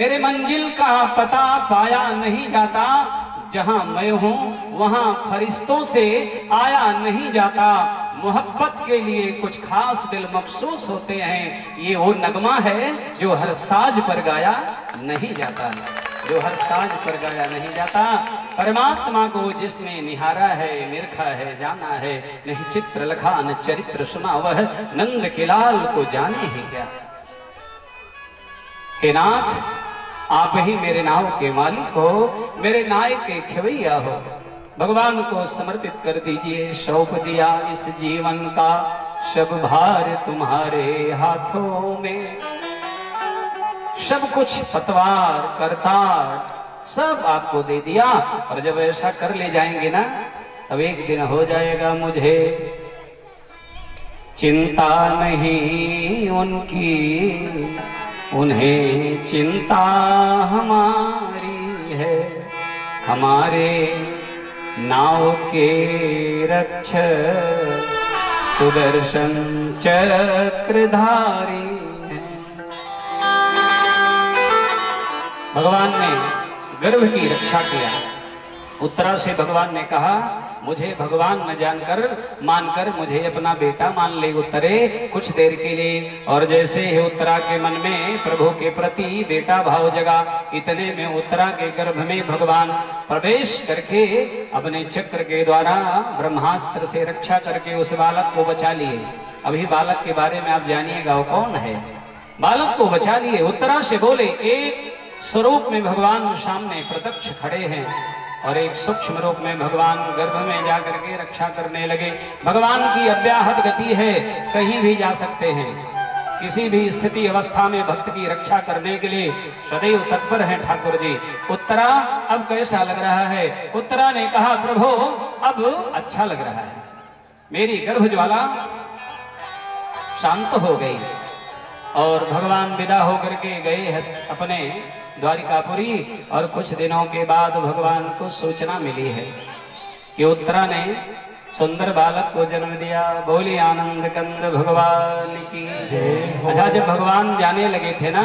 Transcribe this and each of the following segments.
मेरे मंजिल का पता पाया नहीं जाता, जहां मैं हूं वहां फरिश्तों से आया नहीं जाता। मोहब्बत के लिए कुछ खास दिल मखसूस होते हैं, ये वो नगमा है जो हर साज पर गाया नहीं जाता, जो हर साज पर गाया नहीं जाता। परमात्मा को जिसने निहारा है, निरखा है, जाना है, नहीं चित्र लखा न चरित्र सुना, वह नंद के लाल को जाने ही क्या। हे नाथ, आप ही मेरे नाव के मालिक हो, मेरे नाय के खिवैया हो। भगवान को समर्पित कर दीजिए, सौंप दिया इस जीवन का सब भार तुम्हारे हाथों में। सब कुछ पतवार करतार सब आपको दे दिया, और जब ऐसा कर ले जाएंगे ना, तब एक दिन हो जाएगा मुझे चिंता नहीं उनकी, उन्हें चिंता हमारी है। हमारे नाव के रक्षक सुदर्शन चक्रधारी हैं। भगवान ने गर्भ की रक्षा किया। उत्तरा से भगवान ने कहा, मुझे भगवान न जानकर मानकर मुझे अपना बेटा मान ले उत्तरे कुछ देर के लिए। और जैसे ही उत्तरा के मन में प्रभु के प्रति बेटा भाव जगा, इतने में उत्तरा के गर्भ में भगवान प्रवेश करके अपने चक्र के द्वारा ब्रह्मास्त्र से रक्षा करके उस बालक को बचा लिए। अभी बालक के बारे में आप जानिएगा वो कौन है। बालक को बचा लिए। उत्तरा से बोले, एक स्वरूप में भगवान सामने प्रत्यक्ष खड़े हैं और एक सूक्ष्म रूप में भगवान गर्भ में जाकर के रक्षा करने लगे। भगवान की अव्याहत गति है, कहीं भी जा सकते हैं। किसी भी स्थिति अवस्था में भक्त की रक्षा करने के लिए सदैव तत्पर हैं ठाकुर जी। उत्तरा, अब कैसा लग रहा है? उत्तरा ने कहा, प्रभु अब अच्छा लग रहा है, मेरी गर्भ ज्वाला शांत हो गई। और भगवान विदा होकर के गए अपने द्वारिकापुरी। और कुछ दिनों के बाद भगवान को सूचना मिली है कि उत्तरा ने सुंदर बालक को जन्म दिया। बोली आनंद कंद भगवान की जय। अच्छा, जब भगवान जाने लगे थे ना,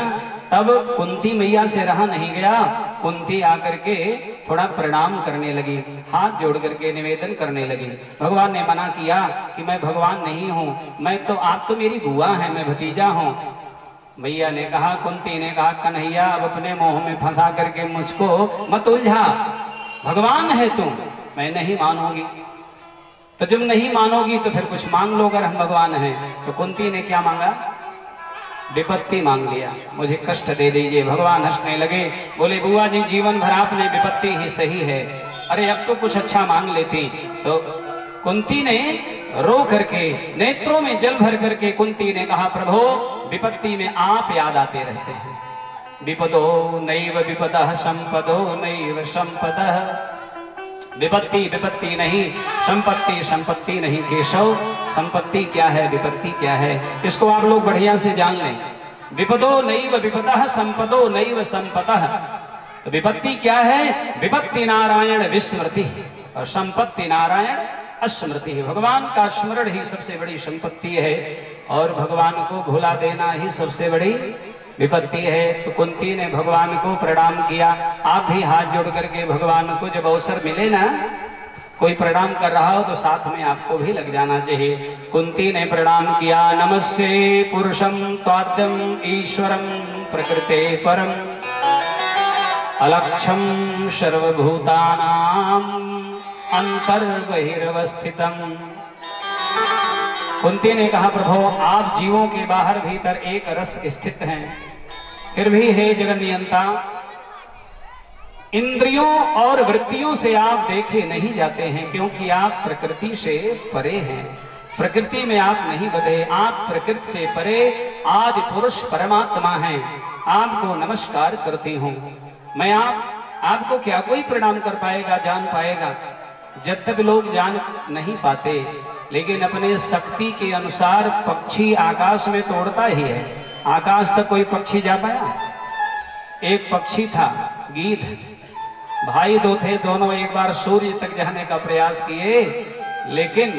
तब कुंती मैया से रहा नहीं गया। कुंती आकर के थोड़ा प्रणाम करने लगी, हाथ जोड़ करके निवेदन करने लगी। भगवान ने मना किया कि मैं भगवान नहीं हूँ, मैं तो, आप तो मेरी बुआ हैं, मैं भतीजा हूँ। मैया ने कहा, कुंती ने कहा, कन्हैया अब अपने मोह में फंसा करके मुझको मत उलझा, भगवान है तुम, मैं नहीं मानूंगी। तो जब नहीं मानोगी तो फिर कुछ मांग लो, अगर हम भगवान हैं। तो कुंती ने क्या मांगा? विपत्ति मांग लिया, मुझे कष्ट दे दीजिए। भगवान हंसने लगे, बोले, बुआ जी जीवन भर आपने विपत्ति ही सही है, अरे अब तो कुछ अच्छा मांग लेती। तो कुंती ने रो करके नेत्रों में जल भर करके कुंती ने कहा, प्रभु विपत्ति में आप याद आते रहते हैं। विपदो नैव विपदः संपदो नैव संपदः। विपत्ति विपत्ति नहीं, संपत्ति संपत्ति नहीं। केशव, संपत्ति क्या है, विपत्ति क्या है, इसको आप लोग बढ़िया से जान लें। विपदो नैव विपदः संपदो नैव संपदः। तो विपत्ति क्या है? विपत्ति नारायण विस्मृति, और संपत्ति नारायण स्मृति है। भगवान का स्मरण ही सबसे बड़ी संपत्ति है, और भगवान को भुला देना ही सबसे बड़ी विपत्ति है। तो कुंती ने भगवान को प्रणाम किया। आप भी हाथ जोड़ करके भगवान को जब अवसर मिले ना, कोई प्रणाम कर रहा हो तो साथ में आपको भी लग जाना चाहिए। कुंती ने प्रणाम किया। नमस्ते पुरुषम त्वाद्यम ईश्वरम प्रकृते परम अलक्षम सर्वभूतानाम अंतर्बहिर्वस्थितम। कुंती ने कहा, प्रभु आप जीवों के बाहर भीतर एक रस स्थित हैं, फिर भी हे जगन्नियंता, इंद्रियों और वृत्तियों से आप देखे नहीं जाते हैं, क्योंकि आप प्रकृति से परे हैं। प्रकृति में आप नहीं बधे, आप प्रकृति से परे आदि पुरुष परमात्मा हैं। आपको नमस्कार करती हूँ मैं। आपको क्या कोई प्रणाम कर पाएगा, जान पाएगा? जब तक लोग जान नहीं पाते, लेकिन अपने शक्ति के अनुसार पक्षी आकाश में तो उड़ता ही है। आकाश तक कोई पक्षी जा पाया? एक पक्षी था गीध, भाई दो थे, दोनों एक बार सूर्य तक जाने का प्रयास किए, लेकिन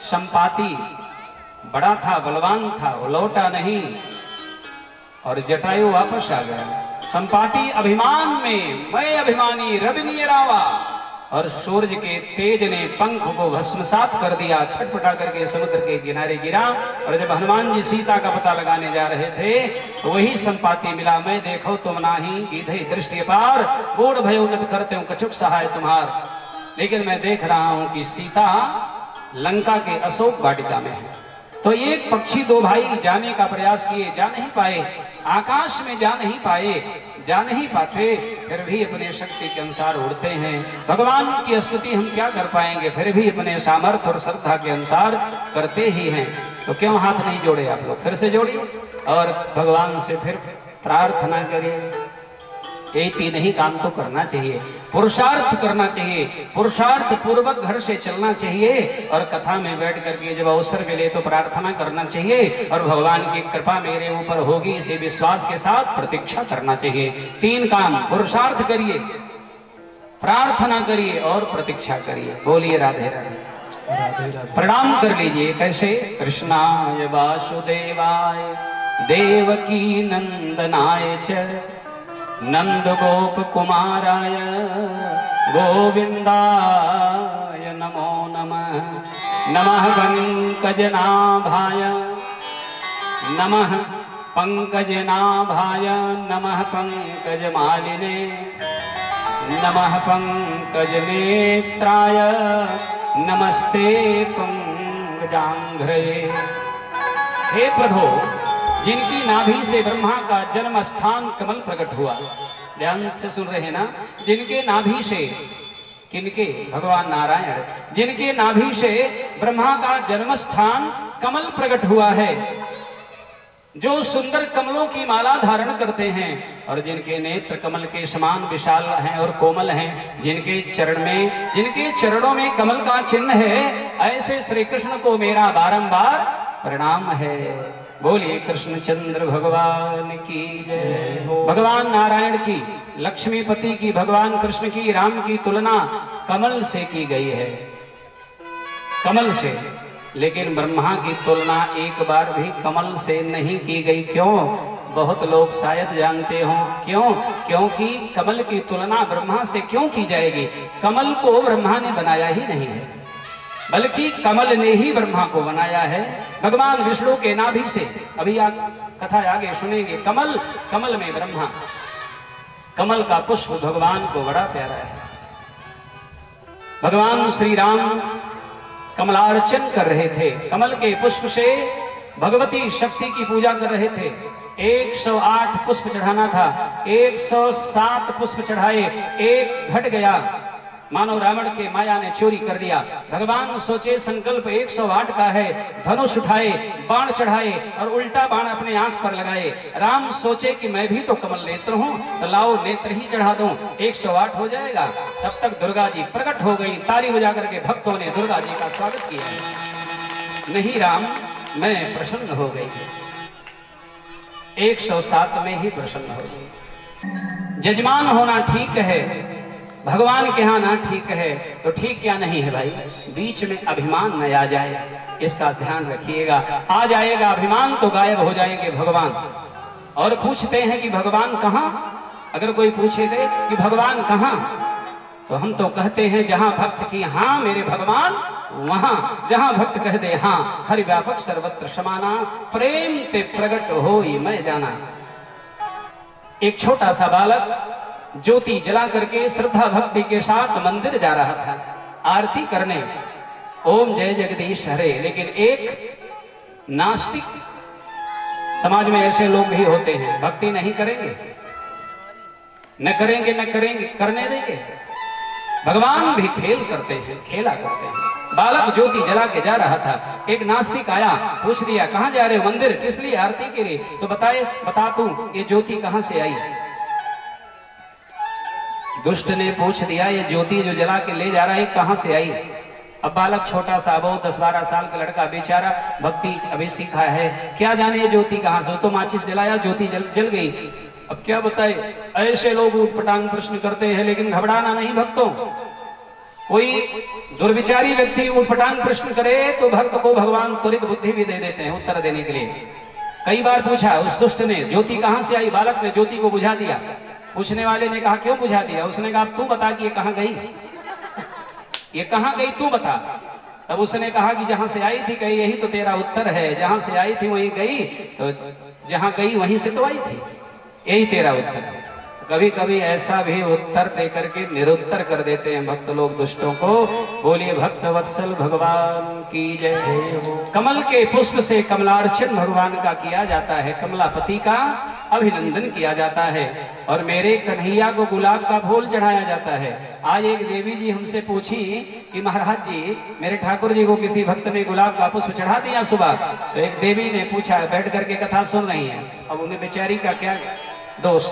संपाति बड़ा था, बलवान था, वो लौटा नहीं और जटायु वापस आ गया। संपाति अभिमान में मैं अभिमानी रवि रावा, और सूरज के तेज ने पंख को भस्मसात कर दिया, छटपटा करके समुद्र के किनारे गिरा। और जब हनुमान जी सीता का पता लगाने जा रहे थे तो वही संपाति मिला, मैं देखो तुम नाही ईधे दृष्टि पार, बूढ़ भय उन्नत करते हूं कछुक सहाय तुम्हार। लेकिन मैं देख रहा हूं कि सीता लंका के अशोक वाटिका में है। तो एक पक्षी दो भाई जाने का प्रयास किए, जा नहीं पाए, आकाश में जा नहीं पाए, जा नहीं पाते, फिर भी अपने शक्ति के अनुसार उड़ते हैं। भगवान की स्तुति हम क्या कर पाएंगे, फिर भी अपने सामर्थ्य और श्रद्धा के अनुसार करते ही हैं। तो क्यों हाथ नहीं जोड़े आप लोग, फिर से जोड़िए और भगवान से फिर प्रार्थना करिए। एक ही नहीं, काम तो करना चाहिए, पुरुषार्थ करना चाहिए, पुरुषार्थ पूर्वक घर से चलना चाहिए और कथा में बैठ करके जब अवसर मिले तो प्रार्थना करना चाहिए और भगवान की कृपा मेरे ऊपर होगी इसे विश्वास के साथ प्रतीक्षा करना चाहिए। 3 काम, पुरुषार्थ करिए, प्रार्थना करिए और प्रतीक्षा करिए। बोलिए राधे राधे। प्रणाम कर लीजिए। कैसे? कृष्णाय वासुदेवाय देवकी नंदनाय च नंद गोप कुमाराय गोविंदाय नमो नमः। नमः पंकजनाभाय नमः पंकजनाभाय नमः पंकजमालिने नमः पंकजनेत्राय नमस्ते पंकजांघ्रये। हे प्रभु, जिनकी नाभि से ब्रह्मा का जन्म स्थान कमल प्रकट हुआ, ध्यान से सुन रहे हैं ना, जिनके नाभि से, किनके? भगवान नारायण, जिनके नाभि से ब्रह्मा का जन्म स्थान कमल प्रकट हुआ है, जो सुंदर कमलों की माला धारण करते हैं और जिनके नेत्र कमल के समान विशाल हैं और कोमल हैं, जिनके चरणों में कमल का चिन्ह है, ऐसे श्री कृष्ण को मेरा बारंबार प्रणाम है। बोलिए कृष्णचंद्र भगवान की जय। भगवान नारायण की, लक्ष्मीपति की, भगवान कृष्ण की, राम की तुलना कमल से की गई है, कमल से। लेकिन ब्रह्मा की तुलना एक बार भी कमल से नहीं की गई। क्यों? बहुत लोग शायद जानते हो क्यों? क्योंकि कमल की तुलना ब्रह्मा से क्यों की जाएगी? कमल को ब्रह्मा ने बनाया ही नहीं है, बल्कि कमल ने ही ब्रह्मा को बनाया है, भगवान विष्णु के नाभि से। अभी आप कथा आगे सुनेंगे। कमल में ब्रह्मा, कमल का पुष्प भगवान को बड़ा प्यारा है। भगवान श्री राम कमलार्चन कर रहे थे, कमल के पुष्प से भगवती शक्ति की पूजा कर रहे थे। 108 पुष्प चढ़ाना था, 107 पुष्प चढ़ाए, एक घट गया, मानो रावण के माया ने चोरी कर दिया। भगवान सोचे संकल्प 108 का है, धनुष उठाए, बाण चढ़ाए और उल्टा बाण अपने आंख पर लगाए। राम सोचे कि मैं भी तो कमल नेत्र हूं, तो लाओ नेत्र ही चढ़ा दूं, 108 हो जाएगा। तब तक दुर्गा जी प्रकट हो गई, ताली बजा करके भक्तों ने दुर्गा जी का स्वागत किया। नहीं राम, मैं प्रसन्न हो गई, 107 में ही प्रसन्न हो गई। यजमान होना ठीक है, भगवान के यहाँ ना ठीक है, तो ठीक क्या नहीं है भाई? बीच में अभिमान न आ जाए, इसका ध्यान रखिएगा। आ जाएगा अभिमान तो गायब हो जाएंगे भगवान। और पूछते हैं कि भगवान कहाँ? अगर कोई पूछे दे कि भगवान कहाँ, तो हम तो कहते हैं जहां भक्त की हाँ मेरे भगवान वहां, जहां भक्त कह दे हाँ, हरि व्यापक सर्वत्र समाना, प्रेम ते प्रगट हो मैं जाना। एक छोटा सा बालक ज्योति जला करके श्रद्धा भक्ति के साथ मंदिर जा रहा था आरती करने, ओम जय जगदीश हरे। लेकिन एक नास्तिक, समाज में ऐसे लोग भी होते हैं, भक्ति नहीं करेंगे, न करेंगे, न करेंगे, करने देंगे। भगवान भी खेल करते हैं, खेला करते हैं। बालक ज्योति जला के जा रहा था, एक नास्तिक आया, पूछ दिया कहां जा रहे हो? मंदिर। किस लिए? आरती के लिए। तो बता तू ये ज्योति कहां से आई? दुष्ट ने पूछ दिया ये ज्योति जो जला के ले जा रहा है कहां से आई? अब बालक छोटा सा, वो 10-12 साल का लड़का बेचारा, भक्ति अभी सीखा है, क्या जाने ये ज्योति कहां से? तो माचिस जलाया, ज्योति जल गई। अब क्या बताए? ऐसे लोग उटपटांग प्रश्न करते हैं, लेकिन घबराना नहीं भक्तों। कोई दुर्विचारी व्यक्ति उटपटांग प्रश्न करे तो भक्त को भगवान त्वरित बुद्धि भी दे देते हैं उत्तर देने के लिए। कई बार पूछा उस दुष्ट ने, ज्योति कहां से आई? बालक ने ज्योति को बुझा दिया। पूछने वाले ने कहा क्यों बुझा दिया? उसने कहा तू बता कि ये कहां गई, ये कहां गई तू बता। तब उसने कहा कि जहां से आई थी, कही यही तो तेरा उत्तर है, जहां से आई थी वहीं गई, तो जहां गई वहीं से तो आई थी, यही तेरा उत्तर है। कभी कभी ऐसा भी उत्तर देकर के निरुत्तर कर देते हैं भक्त लोग दुष्टों को। बोलिए भक्त वत्सल भगवान की जय। कमल के पुष्प से कमलार्चन भगवान का किया जाता है, कमलापति का अभिनंदन किया जाता है, और मेरे कन्हैया को गुलाब का फूल चढ़ाया जाता है। आज एक देवी जी हमसे पूछी कि महाराज जी, मेरे ठाकुर जी को किसी भक्त ने गुलाब का पुष्प चढ़ा दिया सुबह। तो एक देवी ने पूछा, बैठ करके कथा सुन रही है, अब उन्हें बेचारी का क्या दोष,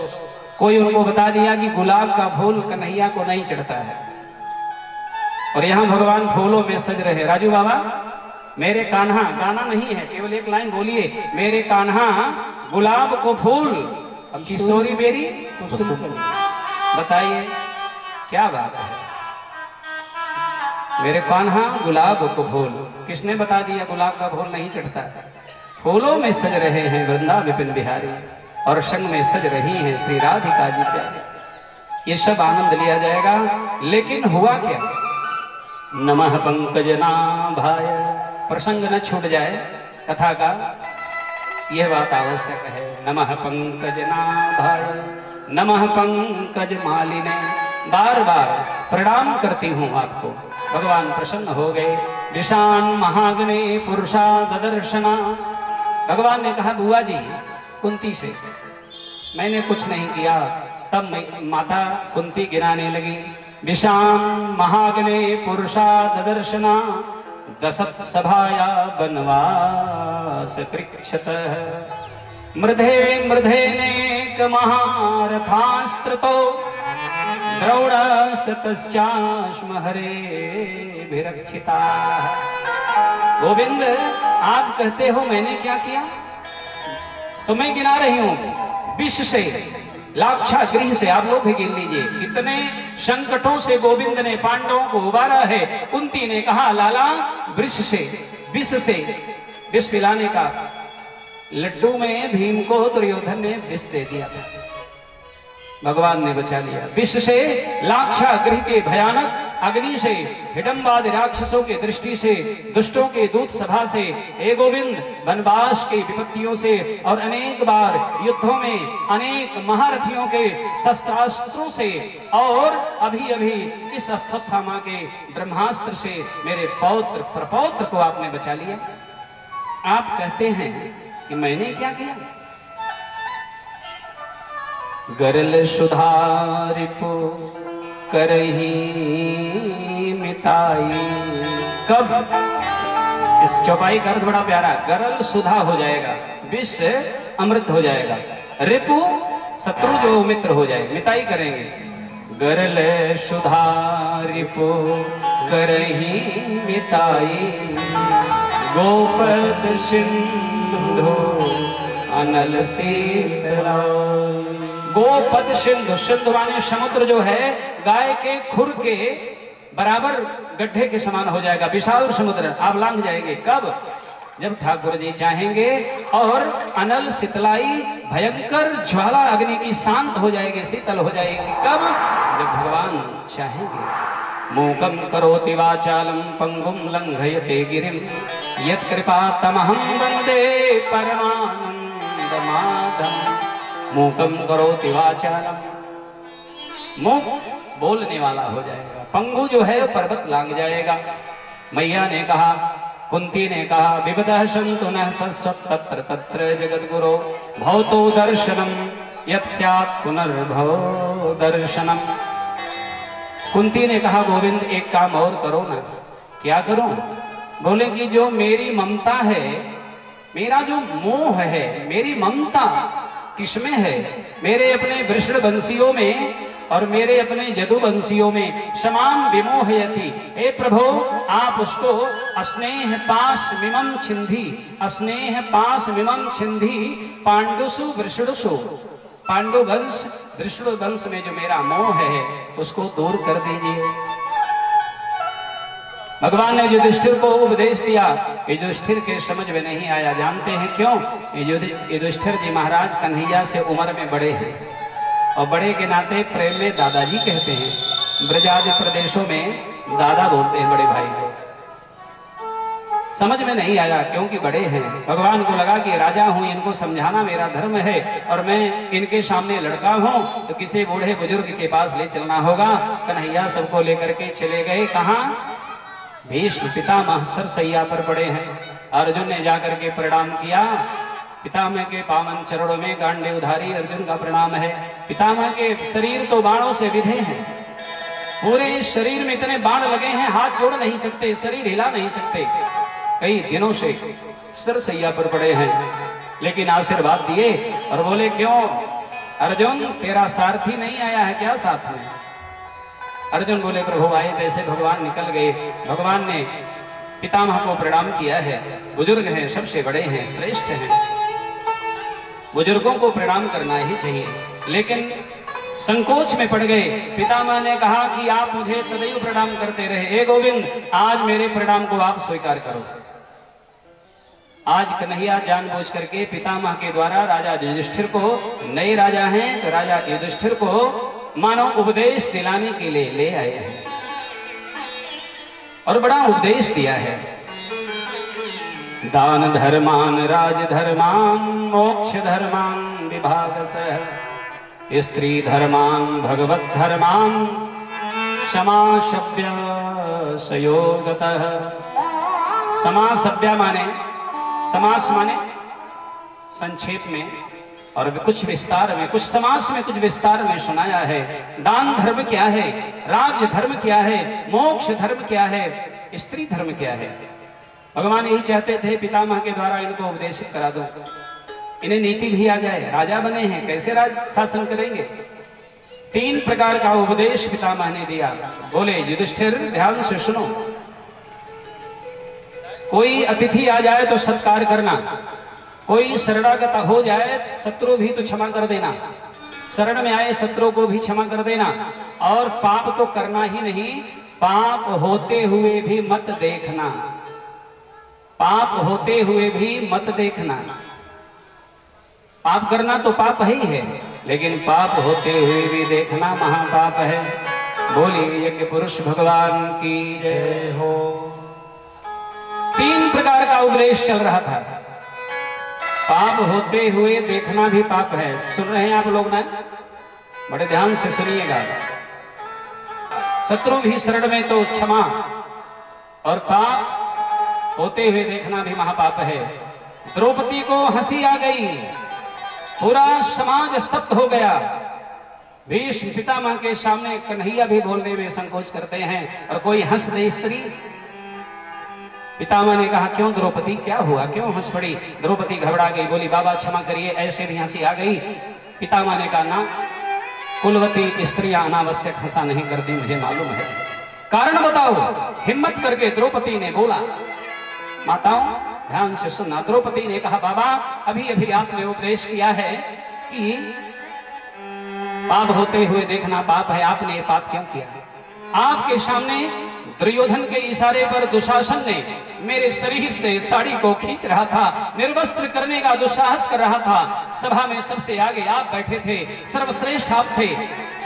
कोई उनको बता दिया कि गुलाब का फूल कन्हैया को नहीं चढ़ता है, और यहाँ भगवान फूलों में सज रहे। राजू बाबा, मेरे कान्हा, गाना नहीं है, केवल एक लाइन बोलिए, मेरे कान्हा गुलाब को फूल, अब किशोरी मेरी बताइए क्या बात है। मेरे कान्हा गुलाब को फूल, किसने बता दिया गुलाब का फूल नहीं चढ़ता है? फूलों में सज रहे हैं वृंदा विपिन बिहारी, और संग में सज रही हैं श्री राधिका जी प्यारे। ये सब आनंद लिया जाएगा, लेकिन हुआ क्या? नमः पंकजनाभाय, प्रसंग न छूट जाए कथा का, यह बात आवश्यक है। नमः पंकजनाभाय, नमः पंकज मालिने, बार बार प्रणाम करती हूँ आपको। भगवान प्रसन्न हो गए। दिशान महाग्ने पुरुषा ददर्शना, भगवान ने कहा बुआ जी कुंती से मैंने कुछ नहीं किया। तब माता कुंती गिराने लगी, विशाम महाग्ने पुरुषा ददर्शना, दशत सभाया वनवास पृक्षत, मृधे मृधेनेक महारथास्त्रतो, द्रौड़स्ततश्चाश्म हरे विरक्षिता। गोविंद आप कहते हो मैंने क्या किया? तो मैं गिना रही हूं, विष से, लाक्षागृह से, आप लोग भी गिन लीजिए कितने संकटों से गोविंद ने पांडवों को उबारा है। कुंती ने कहा लाला वृष से, विष से, विष पिलाने का। लड्डू में भीम को दुर्योधन ने विष दे दिया था, भगवान ने बचा लिया। विष से, लाक्षागृह के भयानक अग्नि से, हिडम्बादि राक्षसों की दृष्टि से, दुष्टों के दूत सभा से, हे गोविंद वनवास के विपत्तियों से, और अनेक बार युद्धों में अनेक महारथियों के शस्त्रास्त्रों से, और अभी अभी इस अश्वत्थामा के ब्रह्मास्त्र से मेरे पौत्र प्रपौत्र को आपने बचा लिया। आप कहते हैं कि मैंने क्या किया? गरल सुधारिपो करही मिताई। कब? इस चौपाई का अर्थ बड़ा प्यारा, गरल सुधा हो जाएगा, विष अमृत हो जाएगा, रिपु शत्रु जो मित्र हो जाए, मिताई करेंगे। गरल सुधा रिपु करही मिताई, गोपद सिंधु अनल शीतलाई। गोपद सिंधु, सिंधु माने समुद्र जो है, गाय के खुर के बराबर गड्ढे के समान हो जाएगा, विशाल समुद्र, आप लांघ जाएंगे। कब? जब ठाकुर जी चाहेंगे। और अनल शीतलाई, भयंकर ज्वाला अग्नि की शांत हो जाएगी, शीतल हो जाएगी। कब? जब भगवान चाहेंगे। मूकम करोति वाचालम पंगुम लंघयते गिरिम, यत् कृपा तमहं वंदे परमानंद माधवम्। मूकम करोति वाचालम, मुख बोलने वाला हो जाएगा, पंगु जो है पर्वत लांग जाएगा। मैया ने कहा, कुंती ने कहा, विविधः सन्तु नः सस्वत् तत्र तत्र जगद्गुरो, भवतो दर्शनम यत् स्यात् पुनर्भवो दर्शनम। कुंती ने कहा गोविंद एक काम और करो ना। क्या करूं? बोले कि जो मेरी ममता है, मेरा जो मोह है, मेरी ममता किसमें है? मेरे अपने वृषण वंशियों में और मेरे अपने यदुवंशियों में समान विमोहयति। हे प्रभु आप उसको स्नेह पाश मिमम छिंधी, स्नेह पाश मिमम छिंधी पांडुसु वृषणुसु, पांडु वंश वृषण वंश में जो मेरा मोह है उसको दूर कर दीजिए। भगवान ने युधिष्ठिर को उपदेश दिया, युधिष्ठिर के समझ में नहीं आया। जानते हैं क्यों? युधिष्ठिर जी महाराज कन्हैया से उम्र में बड़े हैं और बड़े के नाते प्रेम में दादाजी कहते हैं। ब्रजादि प्रदेशों में दादा बोलते हैं बड़े भाई को। समझ में नहीं आया क्योंकि बड़े हैं। भगवान को लगा कि राजा हूं, इनको समझाना मेरा धर्म है और मैं इनके सामने लड़का हूं तो किसी बूढ़े बुजुर्ग के पास ले चलना होगा। कन्हैया सबको लेकर के चले गए। कहां? भीष्म पितामह सरसैया पर पड़े हैं। अर्जुन ने जाकर के प्रणाम किया। पितामह के पावन चरणों में गांडीवधारी अर्जुन का प्रणाम है। पितामह के शरीर तो बाणों से विधे हैं, पूरे शरीर में इतने बाण लगे हैं, हाथ जोड़ नहीं सकते, शरीर हिला नहीं सकते, कई दिनों से सरसैया पर पड़े हैं। लेकिन आशीर्वाद दिए और बोले, क्यों अर्जुन, तेरा सारथी नहीं आया है क्या साथ में? अर्जुन बोले, प्रभु आए जैसे भगवान निकल गए। भगवान ने पितामह को प्रणाम किया है। बुजुर्ग हैं, सबसे बड़े हैं, श्रेष्ठ हैं, बुजुर्गों को प्रणाम करना ही चाहिए। लेकिन संकोच में पड़ गए। पितामह ने कहा कि आप मुझे सदैव प्रणाम करते रहे, हे गोविंद, आज मेरे प्रणाम को आप स्वीकार करो। आज कन्हैया जानबूझ करके पितामह के द्वारा राजा युधिष्ठिर को, नए राजा हैं तो राजा युधिष्ठिर को मानो उपदेश दिलाने के लिए ले आए हैं और बड़ा उपदेश दिया है। दान धर्मान राज धर्मान मोक्ष धर्मान विभागसः, स्त्री धर्मान भगवत धर्मान क्षमा सभ्य सयोगतः। क्षमा सभ्य माने, समास माने संक्षेप में और कुछ विस्तार में, कुछ समास में कुछ विस्तार में सुनाया है। दान धर्म क्या है, राज धर्म क्या है, मोक्ष धर्म क्या है, स्त्री धर्म क्या है। भगवान यही चाहते थे पितामह के द्वारा इनको उपदेश करा दो, इन्हें नीति भी आ जाए। राजा बने हैं, कैसे राज शासन करेंगे। 3 प्रकार का उपदेश पितामह ने दिया। बोले, युधिष्ठिर ध्यान से सुनो, कोई अतिथि आ जाए तो सत्कार करना, कोई शरणागत हो जाए शत्रु भी तो क्षमा कर देना, शरण में आए शत्रु को भी क्षमा कर देना, और पाप तो करना ही नहीं, पाप होते हुए भी मत देखना, पाप होते हुए भी मत देखना। पाप करना तो पाप ही है, लेकिन पाप होते हुए भी देखना महापाप है। बोलिए यज्ञ पुरुष भगवान की जय हो। 3 प्रकार का उपदेश चल रहा था। पाप होते हुए देखना भी पाप है। सुन रहे हैं आप लोग ना? बड़े ध्यान से सुनिएगा। शत्रु भी शरण में तो क्षमा, और पाप होते हुए देखना भी महापाप है। द्रौपदी को हंसी आ गई, पूरा समाज स्तब्ध हो गया। भीष्म पितामह के सामने कन्हैया भी बोलने में संकोच करते हैं और कोई हंस दे स्त्री। पितामह ने कहा, क्यों द्रौपदी, क्या हुआ, क्यों हंस पड़ी? द्रौपदी घबरा गई, बोली, बाबा क्षमा करिए, ऐसे भी हंसी आ गई। पितामह ने कहा, ना, कुलवती स्त्रियां अनावश्यक हंसा नहीं करती, मुझे मालूम है, कारण बताओ। हिम्मत करके द्रौपदी ने बोला। माताओं ध्यान से सुनना। द्रौपदी ने कहा, बाबा अभी अभी आपने उपदेश किया है कि पाप होते हुए देखना पाप है, आपने ये पाप क्यों किया? आपके सामने दुर्योधन के इशारे पर दुशासन ने मेरे शरीर से साड़ी को खींच रहा था, निर्वस्त्र करने का दुस्साहस कर रहा था। सभा में सबसे आगे आप बैठे थे, सर्वश्रेष्ठ आप थे,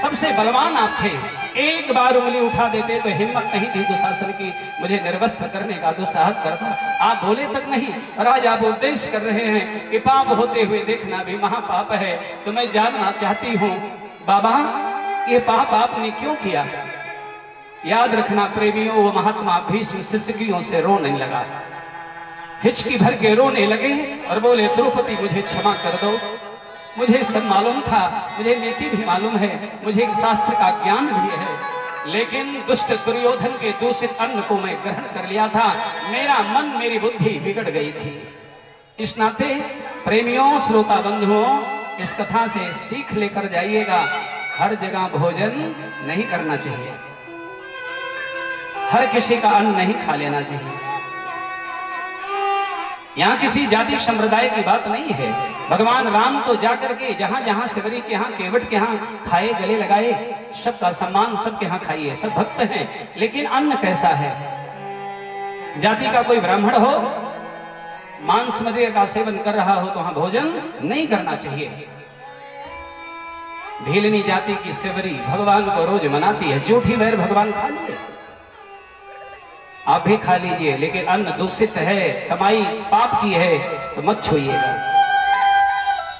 सबसे बलवान आप थे। एक बार उंगली उठा देते तो हिम्मत नहीं थी दुशासन की मुझे निर्वस्त्र करने का दुस्साहस करता। आप बोले तक नहीं और आज आप उपदेश कर रहे हैं कि पाप होते हुए देखना भी महापाप है। तो मैं जानना चाहती हूँ बाबा, ये पाप आपने क्यों किया? याद रखना प्रेमियों, वो महात्मा भीष्म शिष्यों से रोने लगा, हिचकी भर के रोने लगे और बोले, द्रौपदी मुझे क्षमा कर दो, मुझे सब मालूम था, मुझे नीति भी मालूम है, मुझे शास्त्र का ज्ञान भी है, लेकिन दुष्ट दुर्योधन के दूषित अन्न को मैं ग्रहण कर लिया था, मेरा मन मेरी बुद्धि बिगड़ गई थी। इस नाते प्रेमियों, श्रोता बंधुओं, इस कथा से सीख लेकर जाइएगा, हर जगह भोजन नहीं करना चाहिए, हर किसी का अन्न नहीं खा लेना चाहिए। यहाँ किसी जाति संप्रदाय की बात नहीं है। भगवान राम तो जाकर के जहां जहां शिवरी के यहाँ, केवट के यहाँ खाए, गले लगाए, सबका सम्मान सबके यहाँ खाइए, सब भक्त हैं, लेकिन अन्न कैसा है? जाति का कोई ब्राह्मण हो, मांस मदिरा का सेवन कर रहा हो तो वहां भोजन नहीं करना चाहिए। भीलनी जाति की सेवरी भगवान को रोज मनाती है, जूठी वैर भगवान खा लिए, आप भी खा लीजिए, लेकिन अन्न दूषित है, कमाई पाप की है तो मत छूइएगा।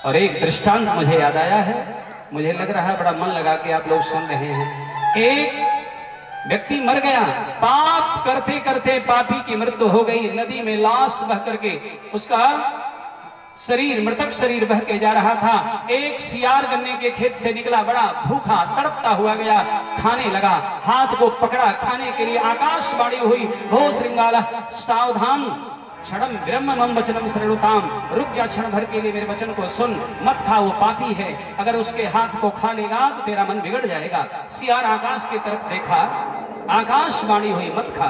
और एक दृष्टांत मुझे याद आया है, मुझे लग रहा है बड़ा मन लगा के आप लोग सुन रहे हैं। एक व्यक्ति मर गया, पाप करते करते पापी की मृत्यु हो गई, नदी में लाश बह करके उसका शरीर, मृतक शरीर बह के जा रहा था। एक सियार गन्ने के खेत से निकला, बड़ा भूखा तड़पता हुआ गया, खाने लगा, हाथ को पकड़ा खाने के लिए, आकाशवाणी हुई, भो श्रृंगाला सावधान क्षणम ब्रह्मम वचनम शरणुताम, रुक जा क्षण भर के लिए, मेरे वचन को सुन, मत खा, वो पापी है, अगर उसके हाथ को खा लेगा तो तेरा मन बिगड़ जाएगा। सियार आकाश की तरफ देखा, आकाशवाणी हुई, मत खा।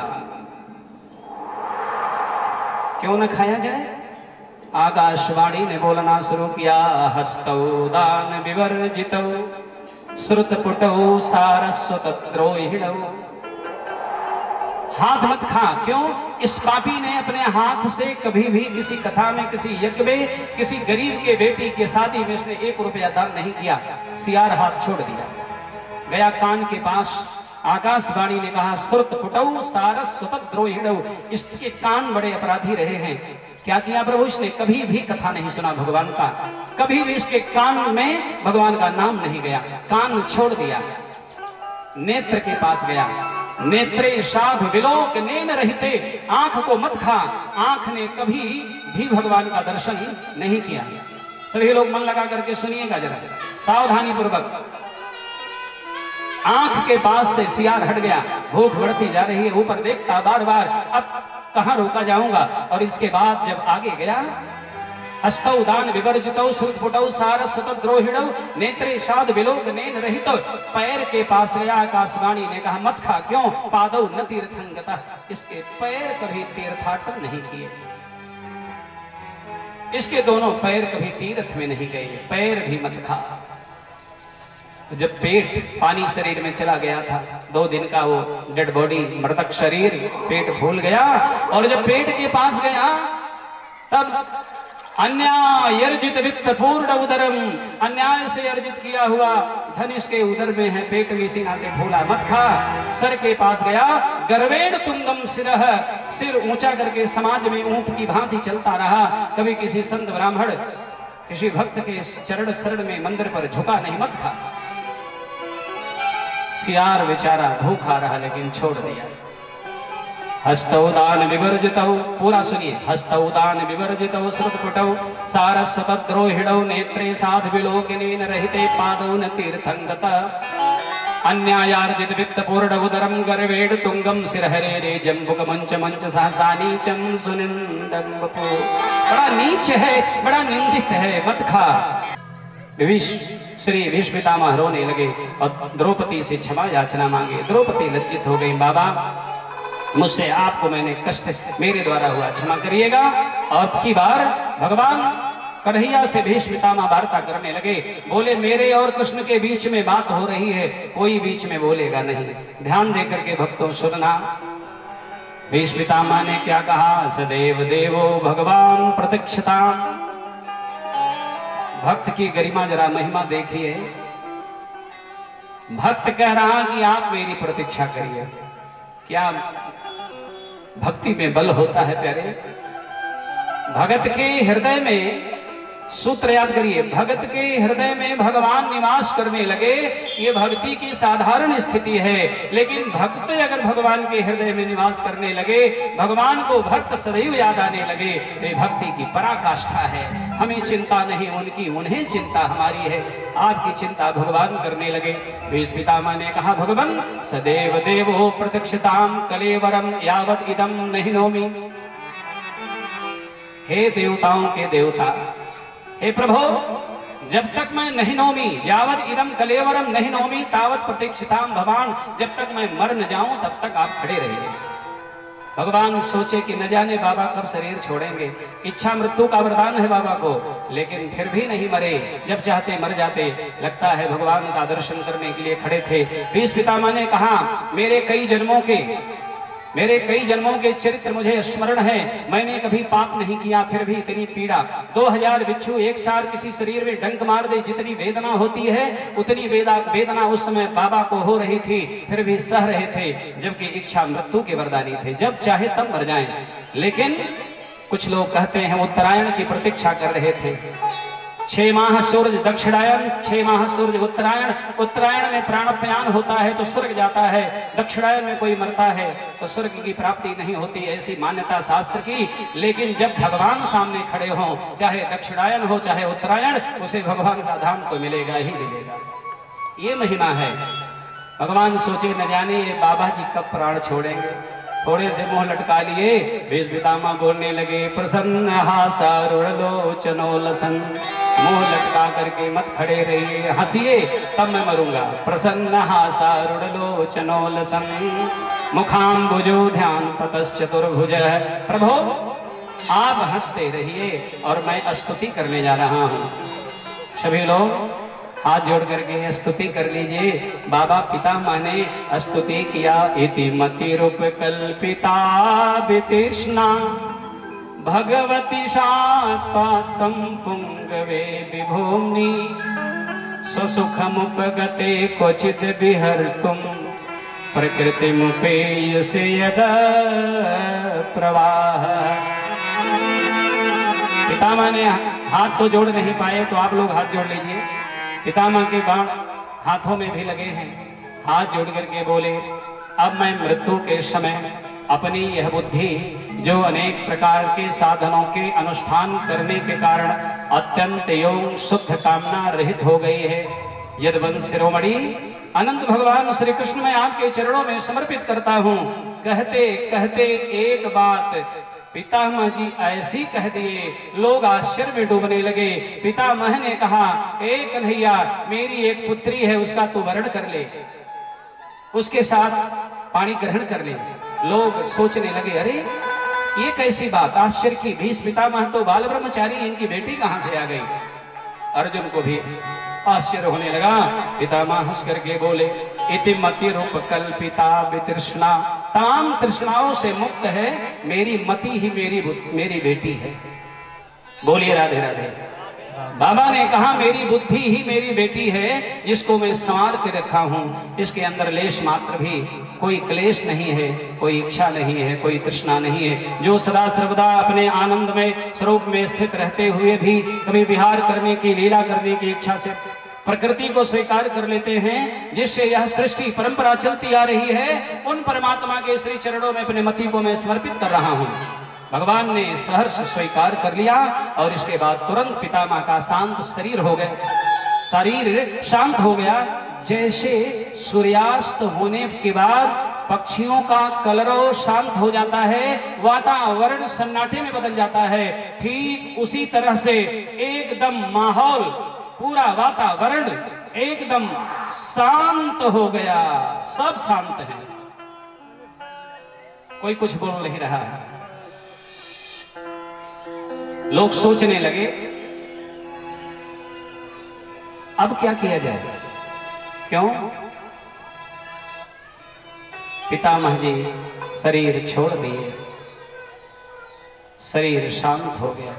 क्यों न खाया जाए? आकाशवाणी ने बोलना शुरू किया, हस्तौ दान विवर्जितौ श्रुतपुटौ सारस्वतद्रोहिणौ। हाथ मत खा। क्यों? इस पापी ने अपने हाथ से कभी भी किसी कथा में, किसी यज्ञ में, किसी गरीब के बेटी के शादी में इसने 1 रुपया दान नहीं किया। सियार हाथ छोड़ दिया, गया कान के पास, आकाशवाणी ने कहा, श्रुतपुटौ सारस्वतद्रोहिणौ, इसके कान बड़े अपराधी रहे हैं। क्या किया प्रभु? इसने कभी भी कथा नहीं सुना भगवान का, कभी भी इसके कान में भगवान का नाम नहीं गया, कान छोड़ दिया। नेत्र के पास गया, नेत्रे साध विलोक नैन रहते, आंख को मत खा, आंख ने कभी भी भगवान का दर्शन नहीं किया। सभी लोग मन लगा करके सुनिएगा जरा सावधानी पूर्वक। आंख के पास से सियार हट गया, भूख बढ़ती जा रही है, ऊपर देखता बार बार, अब कहां रोका जाऊंगा। और इसके बाद जब आगे गया, हस्तौ दान विवर्जितौ श्रुतपुटौ सारस्वतद्रोहिणौ नेत्रे साध विलोक नैन रहितौ, पैर के पास गया, आकाशवाणी ने कहा, मत खा। क्यों? पादौ न तीर्थं गतः, इसके पैर कभी तीर्थाटन नहीं किए, इसके दोनों पैर कभी तीर्थ में नहीं गए, पैर भी मत खा। तो जब पेट, पानी शरीर में चला गया था, 2 दिन का वो डेड बॉडी, मृतक शरीर, पेट फूल गया, और जब पेट के पास गया तब अन्याय अर्जित वित्त पूर्ण उदरम, अन्याय से अर्जित किया हुआ धन इसके उदर में है, पेट में इसी नाते फूला, मत खा। सर के पास गया, गर्वेण तुंगम सिरह, सिर ऊंचा करके समाज में ऊंट की भांति चलता रहा, कभी किसी संत ब्राह्मण, किसी भक्त के चरण शरण में मंदिर पर झुका नहीं, मत खा। सियार बेचारा भूखा रहा लेकिन छोड़ दिया। हस्तौ दान विवर्जितौ, पूरा सुनिए, हस्तौ दान विवर्जितौ श्रुतपुटौ सारस्वतद्रोहिणौ नेत्रे साध विलोक नैन रहिते पादौ न तीर्थं गतः अन्यायार्जित वित्त पूर्ण उदरम गर्वेण तुंगम सिरहरे रे जम्बुक मंच मंच सहसा नीचम सुनिंदम वपु। बड़ा नीच है, बड़ा निंदित है, मत खा। श्री भीष्म पितामह रोने लगे और द्रौपदी से क्षमा याचना मांगे। द्रौपदी लज्जित हो गई, बाबा मुझसे आपको मैंने कष्ट मेरे द्वारा हुआ, क्षमा करिएगा। और की बार भगवान कन्हैया से भीष्म पितामह वार्ता करने लगे, बोले मेरे और कृष्ण के बीच में बात हो रही है, कोई बीच में बोलेगा नहीं, ध्यान देकर के भक्तों सुनना। भीष्म पितामह ने क्या कहा? सदैव देवो भगवान प्रतीक्षता। भक्त की गरिमा जरा महिमा देखिए, भक्त कह रहा कि आप मेरी प्रतीक्षा करिए। क्या भक्ति में बल होता है प्यारे? भगत के हृदय में, सूत्र याद करिए, भगत के हृदय में भगवान निवास करने लगे, ये भक्ति की साधारण स्थिति है। लेकिन भक्त अगर भगवान के हृदय में निवास करने लगे, भगवान को भक्त सदैव याद आने लगे, ये भक्ति की पराकाष्ठा है। हमें चिंता नहीं उनकी, उन्हें चिंता हमारी है। आपकी चिंता भगवान करने लगे। भीष्म पितामह ने कहा, भगवान सदैव देवो प्रतीक्षिताम कलेवरम यावत इदम नहीं नौमि। हे देवताओं के देवता, हे प्रभु, जब तक मैं नहीं नौमी, यावत इदम कलेवरम नहीं नौमी तावत प्रतीक्षिताम भगवान, जब तक मैं मर न जाऊं तब तक आप खड़े रहिए। भगवान सोचे कि न जाने बाबा कब शरीर छोड़ेंगे, इच्छा मृत्यु का वरदान है बाबा को, लेकिन फिर भी नहीं मरे, जब चाहते मर जाते। लगता है भगवान का दर्शन करने के लिए खड़े थे। भीष्म पितामह ने कहा, मेरे कई जन्मों के, मेरे कई जन्मों के चरित्र मुझे स्मरण है, मैंने कभी पाप नहीं किया, फिर भी इतनी पीड़ा। 2000 बिच्छू एक साथ किसी शरीर में डंक मार दे, जितनी वेदना होती है उतनी वेदना उस समय बाबा को हो रही थी, फिर भी सह रहे थे, जबकि इच्छा मृत्यु के वरदानी थे, जब चाहे तब मर जाएं। लेकिन कुछ लोग कहते हैं उत्तरायण की प्रतीक्षा कर रहे थे। 6 माह सूर्य दक्षिणायन, 6 माह सूर्य उत्तरायण। उत्तरायण में प्राणापयान होता है तो स्वर्ग जाता है, दक्षिणायन में कोई मरता है तो स्वर्ग की प्राप्ति नहीं होती, ऐसी मान्यता शास्त्र की। लेकिन जब भगवान सामने खड़े हों, चाहे दक्षिणायन हो चाहे उत्तरायण, उसे भगवान का धाम तो मिलेगा ही मिलेगा। ये महिमा है। भगवान सोचे न जाने ये बाबा जी कब प्राण छोड़ेंगे। थोड़े से मुंह लटका लिए, वेश पितामह बोलने लगे, प्रसन्न हासारुणलोचनो लसन। मुंह लटका करके मत खड़े रहिए, हंसिए तब मैं मरूंगा। प्रसन्न हासारुणलोचनो लसन मुखाम्बुजो ध्यान पतश्चतुर्भुज। प्रभु आप हंसते रहिए और मैं स्तुति करने जा रहा हूं। सभी लोग हाथ जोड़ करके स्तुति कर लीजिए। बाबा पितामह ने स्तुति किया, इति मति रूप कल्पिता वितृष्णा भगवती शात्वात्म पुंगवे विभूमि स्वसुखमुपगते क्वचित् विहर्तुं प्रकृतिमुपेयसे यदा प्रवाह। पितामह ने हाथ तो जोड़ नहीं पाए, तो आप लोग हाथ जोड़ लीजिए। पितामह के बाण हाथों में भी लगे हैं। हाथ जोड़ करके बोले, अब मैं मृत्यु के समय अपनी यह बुद्धि जो अनेक प्रकार के साधनों के अनुष्ठान करने के कारण अत्यंत योग शुद्ध कामना रहित हो गई है, यद्वंश शिरोमणि अनंत भगवान श्री कृष्ण मैं आपके चरणों में समर्पित करता हूं। कहते कहते एक बात पितामह जी ऐसी कह दिए, लोग आश्चर्य में डूबने लगे। पितामह ने कहा, एक कन्हैया मेरी एक पुत्री है, उसका तू वरण कर ले, उसके साथ पानी ग्रहण कर ले। लोग सोचने लगे, अरे ये कैसी बात, आश्चर्य की। भीष्म पितामह तो बाल ब्रह्मचारी, इनकी बेटी कहां से आ गई। अर्जुन को भी आश्चर्य होने लगा। पितामह हंस करके बोले, इति मति रूप कल्पिता वितृष्णा, ताम तृष्णाओं से मुक्त है मेरी मति ही मेरी बेटी है। बोलिए राधे राधे। बाबा ने कहा मेरी बुद्धि ही मेरी बेटी है, जिसको मैं संवार के रखा हूं। इसके अंदर लेश मात्र भी कोई क्लेश नहीं है, कोई इच्छा नहीं है, कोई तृष्णा नहीं है। जो सदा सर्वदा अपने आनंद में स्वरूप में स्थित रहते हुए भी कभी विहार करने की, लीला करने की इच्छा से प्रकृति को स्वीकार कर लेते हैं, जिससे यह सृष्टि परंपरा चलती आ रही है, उन परमात्मा के श्री चरणों में अपने मति को मैं समर्पित कर रहा हूं। भगवान ने सहर्ष स्वीकार कर लिया और इसके बाद तुरंत पितामह का शांत शरीर हो गया, शरीर शांत हो गया। जैसे सूर्यास्त होने के बाद पक्षियों का कलरव शांत हो जाता है, वातावरण सन्नाटे में बदल जाता है, ठीक उसी तरह से एकदम माहौल, पूरा वातावरण एकदम शांत हो गया। सब शांत है, कोई कुछ बोल नहीं रहा है। लोग सोचने लगे अब क्या किया जाए। क्यों? पितामह जी शरीर छोड़ दिए, शरीर शांत हो गया,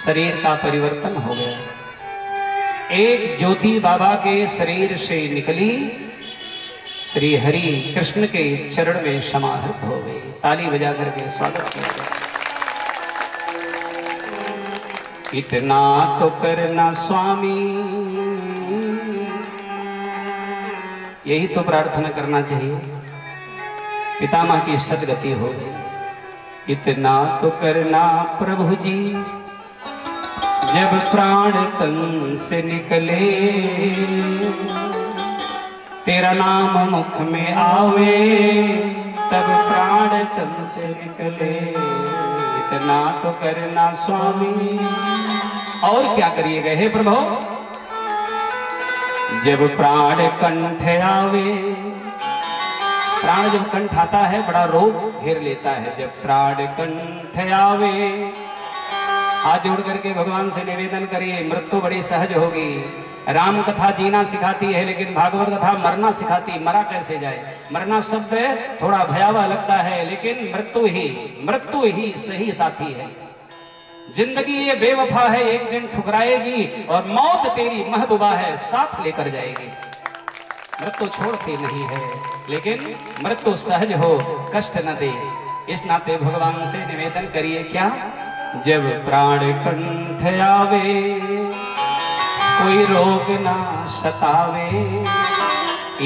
शरीर का परिवर्तन हो गया। एक ज्योति बाबा के शरीर से निकली, श्री हरि कृष्ण के चरण में समाहित हो गई। ताली बजा करके स्वागत किया। इतना तो करना स्वामी, यही तो प्रार्थना करना चाहिए, पितामह की सदगति हो गई। इतना तो करना प्रभु जी, जब प्राण तन से निकले, तेरा नाम मुख में आवे, तब प्राण तन से निकले। इतना तो करना स्वामी। और क्या करिए गए हे प्रभु? जब प्राण कंठ आवे, प्राण जब कंठ आता है बड़ा रोग घेर लेता है। जब प्राण कंठ आवे, हाथ जोड़ करके भगवान से निवेदन करिए, मृत्यु बड़ी सहज होगी। राम कथा जीना सिखाती है, लेकिन भागवत कथा मरना सिखाती। मरा कैसे जाए? मरना शब्द थोड़ा भयावह लगता है, लेकिन मृत्यु ही सही साथी है। जिंदगी ये बेवफा है, एक दिन ठुकराएगी, और मौत तेरी महबूबा है, साथ लेकर जाएगी। मृत्यु छोड़ती नहीं है, लेकिन मृत्यु सहज हो, कष्ट न दे। इस नाते भगवान से निवेदन करिए क्या? जब प्राण कंठ आवे, कोई रोग ना सतावे,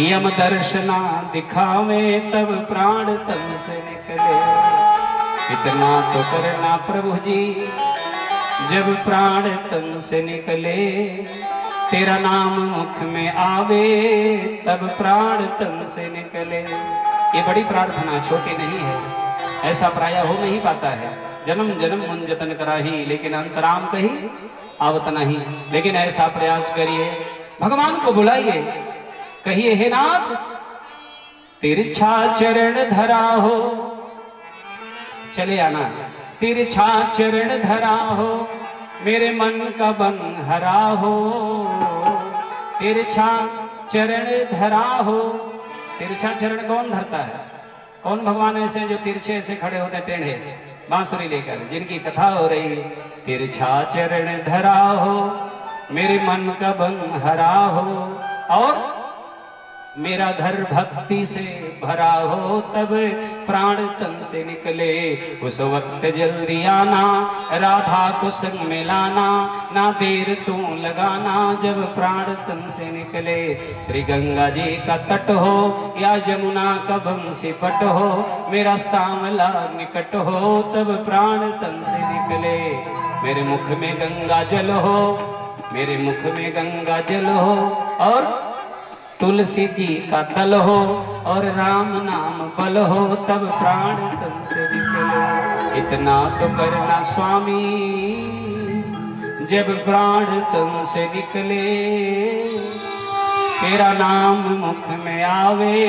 यम दर्शना दिखावे, तब प्राण तन से निकले। इतना तो करना प्रभु जी, जब प्राण तन से निकले, तेरा नाम मुख में आवे, तब प्राण तन से निकले। ये बड़ी प्रार्थना, छोटी नहीं है। ऐसा प्रायः हो नहीं पाता है। जन्म जन्म मन जतन कराही, लेकिन अंतराम कही आवत नहीं। लेकिन ऐसा प्रयास करिए, भगवान को बुलाइए, कहिए हे नाथ तिरछा चरण धरा हो, चले आना। तिरछा चरण धरा हो, मेरे मन का बन हरा हो। तिरछा चरण धरा हो। तिरछा चरण कौन धरता है? कौन भगवान ऐसे जो तिरछे से खड़े होते टेढ़े बांसुरी लेकर, जिनकी कथा हो रही है? तिरछा चरण धरा हो, मेरे मन का बन हरा हो, और मेरा घर भक्ति से भरा हो, तब प्राण तन से निकले। उस वक्त जल्दी आना, राधा को संग में लाना, ना देर तू लगाना, जब प्राण तन से निकले। श्री गंगा जी का तट हो या जमुना का बंसी पट हो, मेरा सामला निकट हो, तब प्राण तन से निकले। मेरे मुख में गंगा जल हो, मेरे मुख में गंगा जल हो, और तुलसी जी का दल हो, और राम नाम बल हो, तब प्राण तन से निकले। इतना तो करना स्वामी, जब प्राण तन से निकले, तेरा नाम मुख में आवे,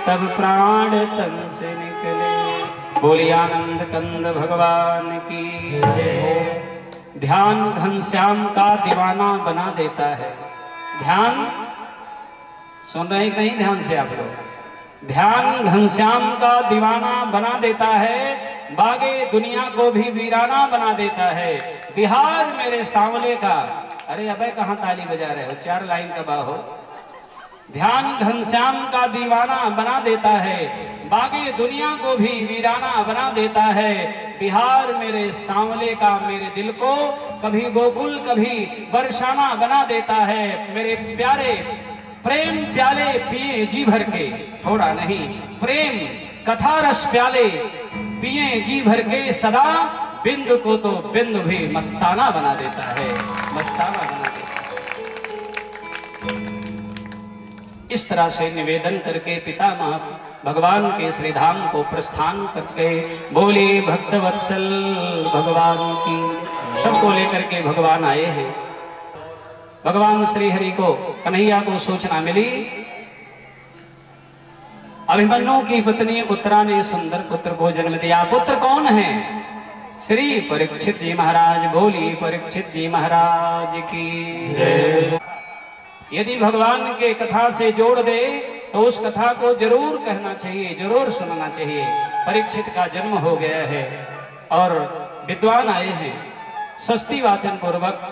तब प्राण तन से निकले। बोलिए आनंद कंद भगवान की जय। ध्यान घनश्याम का दीवाना बना देता है। ध्यान सुन रहे कहीं ध्यान से आप लोग? ध्यान घनश्याम का दीवाना बना देता है, बागे दुनिया को भी वीराना बना देता है। बिहार मेरे सांवले का, अरे अबे कहाँ ताली बजा रहे हो? 4 लाइन का बाहो। ध्यान घनश्याम का दीवाना बना देता है, बागे दुनिया को भी वीराना बना देता है। बिहार मेरे सांवले का मेरे दिल को कभी गोकुल कभी बरसाना बना देता है। मेरे प्यारे प्रेम प्याले पिए जी भर के, थोड़ा नहीं, प्रेम कथा रस प्याले पिए जी भर के, सदा बिंदु को तो बिंदु भी मस्ताना बना देता है, मस्ताना बना देता है। इस तरह से निवेदन करके पितामह भगवान के श्री धाम को प्रस्थान कर गए। बोले भक्तवत्सल भगवान की। सबको लेकर के भगवान आए हैं। भगवान श्री हरि को, कन्हैया को सूचना मिली, अभिमन्यु की पत्नी उत्तरा ने सुंदर पुत्र को जन्म दिया। पुत्र कौन है? श्री परीक्षित जी महाराज। बोली परीक्षित जी महाराज की जय। यदि भगवान के कथा से जोड़ दे तो उस कथा को जरूर कहना चाहिए, जरूर सुनना चाहिए। परीक्षित का जन्म हो गया है और विद्वान आए हैं। षष्ठी वाचन पूर्वक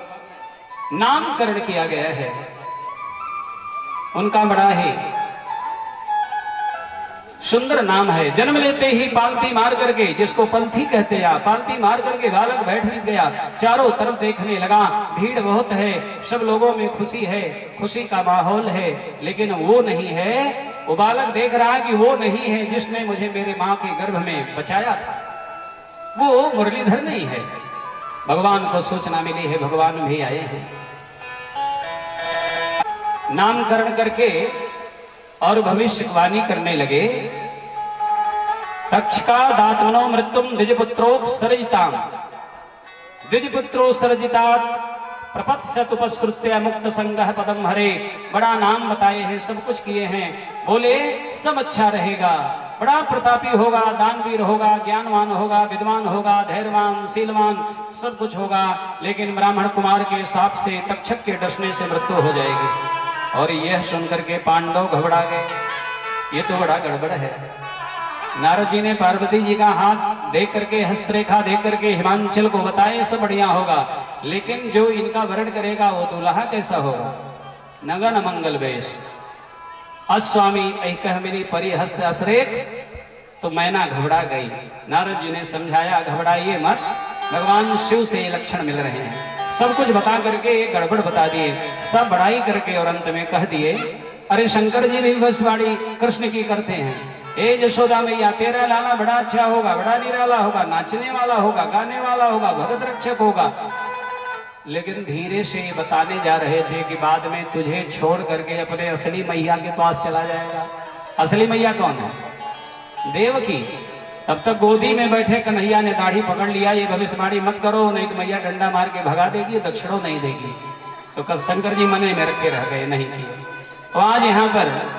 नामकरण किया गया है। उनका बड़ा ही सुंदर नाम है। जन्म लेते ही पालती मार करके, जिसको पंथी कहते हैं, पालती मार करके बालक बैठ गया, चारों तरफ देखने लगा, भीड़ बहुत है, सब लोगों में खुशी है, खुशी का माहौल है, लेकिन वो नहीं है। वो बालक देख रहा है कि वो नहीं है जिसने मुझे मेरे माँ के गर्भ में बचाया था, वो मुरलीधर नहीं है। भगवान को सूचना मिली है, भगवान भी आए हैं। नामकरण करके और भविष्यवाणी करने लगे। तक्षका दातमनो मृत्युम द्विजपुत्रोपसर्जिताम, द्विजपुत्रोपसर्जितात प्रपत्स्यतुपसृत्य मुक्त संगः पदम हरे। बड़ा नाम बताए हैं, सब कुछ किए हैं, बोले सब अच्छा रहेगा, बड़ा प्रतापी होगा, दानवीर होगा, ज्ञानवान होगा, विद्वान होगा, धैर्यवान, शीलवान, सब कुछ होगा, लेकिन ब्राह्मण कुमार के साप से, तक्षक के डसने से मृत्यु हो जाएगी। और यह सुनकर के पांडव घबरा गए, ये तो बड़ा गड़बड़ है। नारद जी ने पार्वती जी का हाथ देख करके, हस्तरेखा देख करके हिमांचल को बताए सब बढ़िया होगा, लेकिन जो इनका वरण करेगा वो दूल्हा कैसा होगा? नगन मंगल वेश, अस्वामी ऐकह मिली परिहस्त असरेख। तो मैना घबरा गई। नारद जी ने समझाया, घबराइए मत, भगवान शिव से ये लक्षण मिल रहे हैं। सब कुछ बता करके गड़बड़ बता दिए, सब बड़ाई करके, और अंत में कह दिए, अरे शंकर जी भी भविष्यवाणी कृष्ण की करते हैं। ए यशोदा मैया, तेरा लाला बड़ा अच्छा होगा, बड़ा निराला होगा, नाचने वाला होगा, गाने वाला होगा, भगत रक्षक होगा। लेकिन धीरे से ये बताने जा रहे थे कि बाद में तुझे छोड़ करके अपने असली मैया के पास चला जाएगा। असली मैया कौन है? देवकी। तब तक गोदी में बैठे कन्हैया ने दाढ़ी पकड़ लिया, ये भविष्यवाणी मत करो, नहीं तो मैया डंडा मार के भगा देगी, दक्षिणों नहीं देगी। तो शंकर जी मने में रखे रह गए, नहीं किए। तो आज यहाँ पर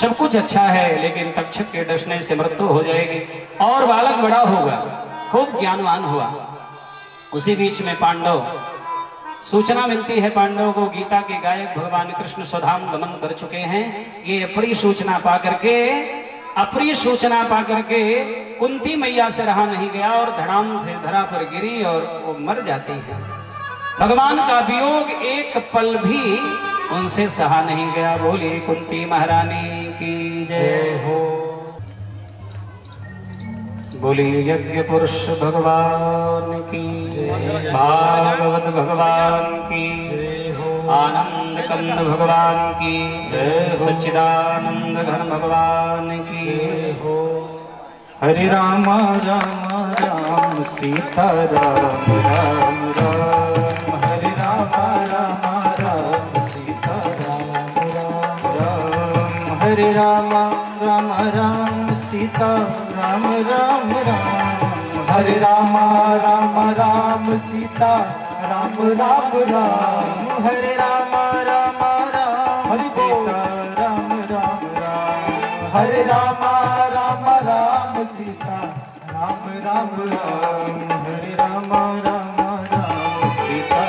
सब कुछ अच्छा है, लेकिन तक्षक के डसने से मृत्यु हो जाएगी, और बालक बड़ा होगा, खूब ज्ञानवान हुआ। उसी बीच में पांडव, सूचना मिलती है पांडवों को, गीता के गायक भगवान कृष्ण स्वधाम गमन कर चुके हैं। ये अप्रिय सूचना पा करके कुंती मैया से रहा नहीं गया और धड़ाम से धरा पर गिरी और वो मर जाती है। भगवान का वियोग एक पल भी उनसे सहा नहीं गया। बोली कुंती महारानी की जय हो। बोली यज्ञ पुरुष भगवान की जय, भागवत भगवान की जय हो, आनंद कंद भगवान की जय, सच्चिदानंद घन भगवान की जय हो। हरे राम राम राम सीता राम राम राम, हरे राम राम राम सीता राम राम राम, हरे राम राम राम सीता राम राम राम, हरे राम राम राम सीता राम राम राम, हरे राम राम राम सीता राम राम राम, हरे राम राम राम सीता राम राम राम, हरे राम राम राम सीता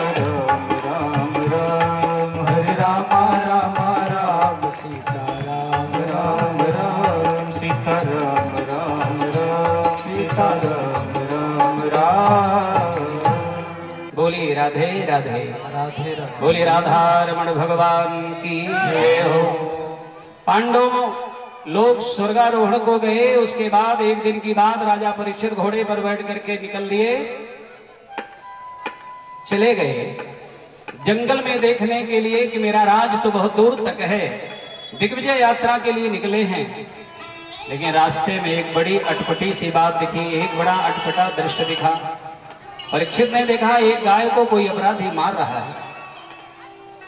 राम राम राम, हरे राम राम राम सीता राम राम राम, सीता राम राम राम, सीता राम राम राम। बोली राधे राधे राधे राधे, बोली राधा रमण भगवान की जय हो। पांडवों लोग स्वर्गारोहण को गए। उसके बाद एक दिन की बात, राजा परीक्षित घोड़े पर बैठ करके निकल लिए, चले गए जंगल में देखने के लिए कि मेरा राज तो बहुत दूर तक है। दिग्विजय यात्रा के लिए निकले हैं, लेकिन रास्ते में एक बड़ी अटपटी सी बात दिखी, एक बड़ा अटपटा दृश्य दिखा। परीक्षित ने देखा एक गाय को कोई अपराधी मार रहा है।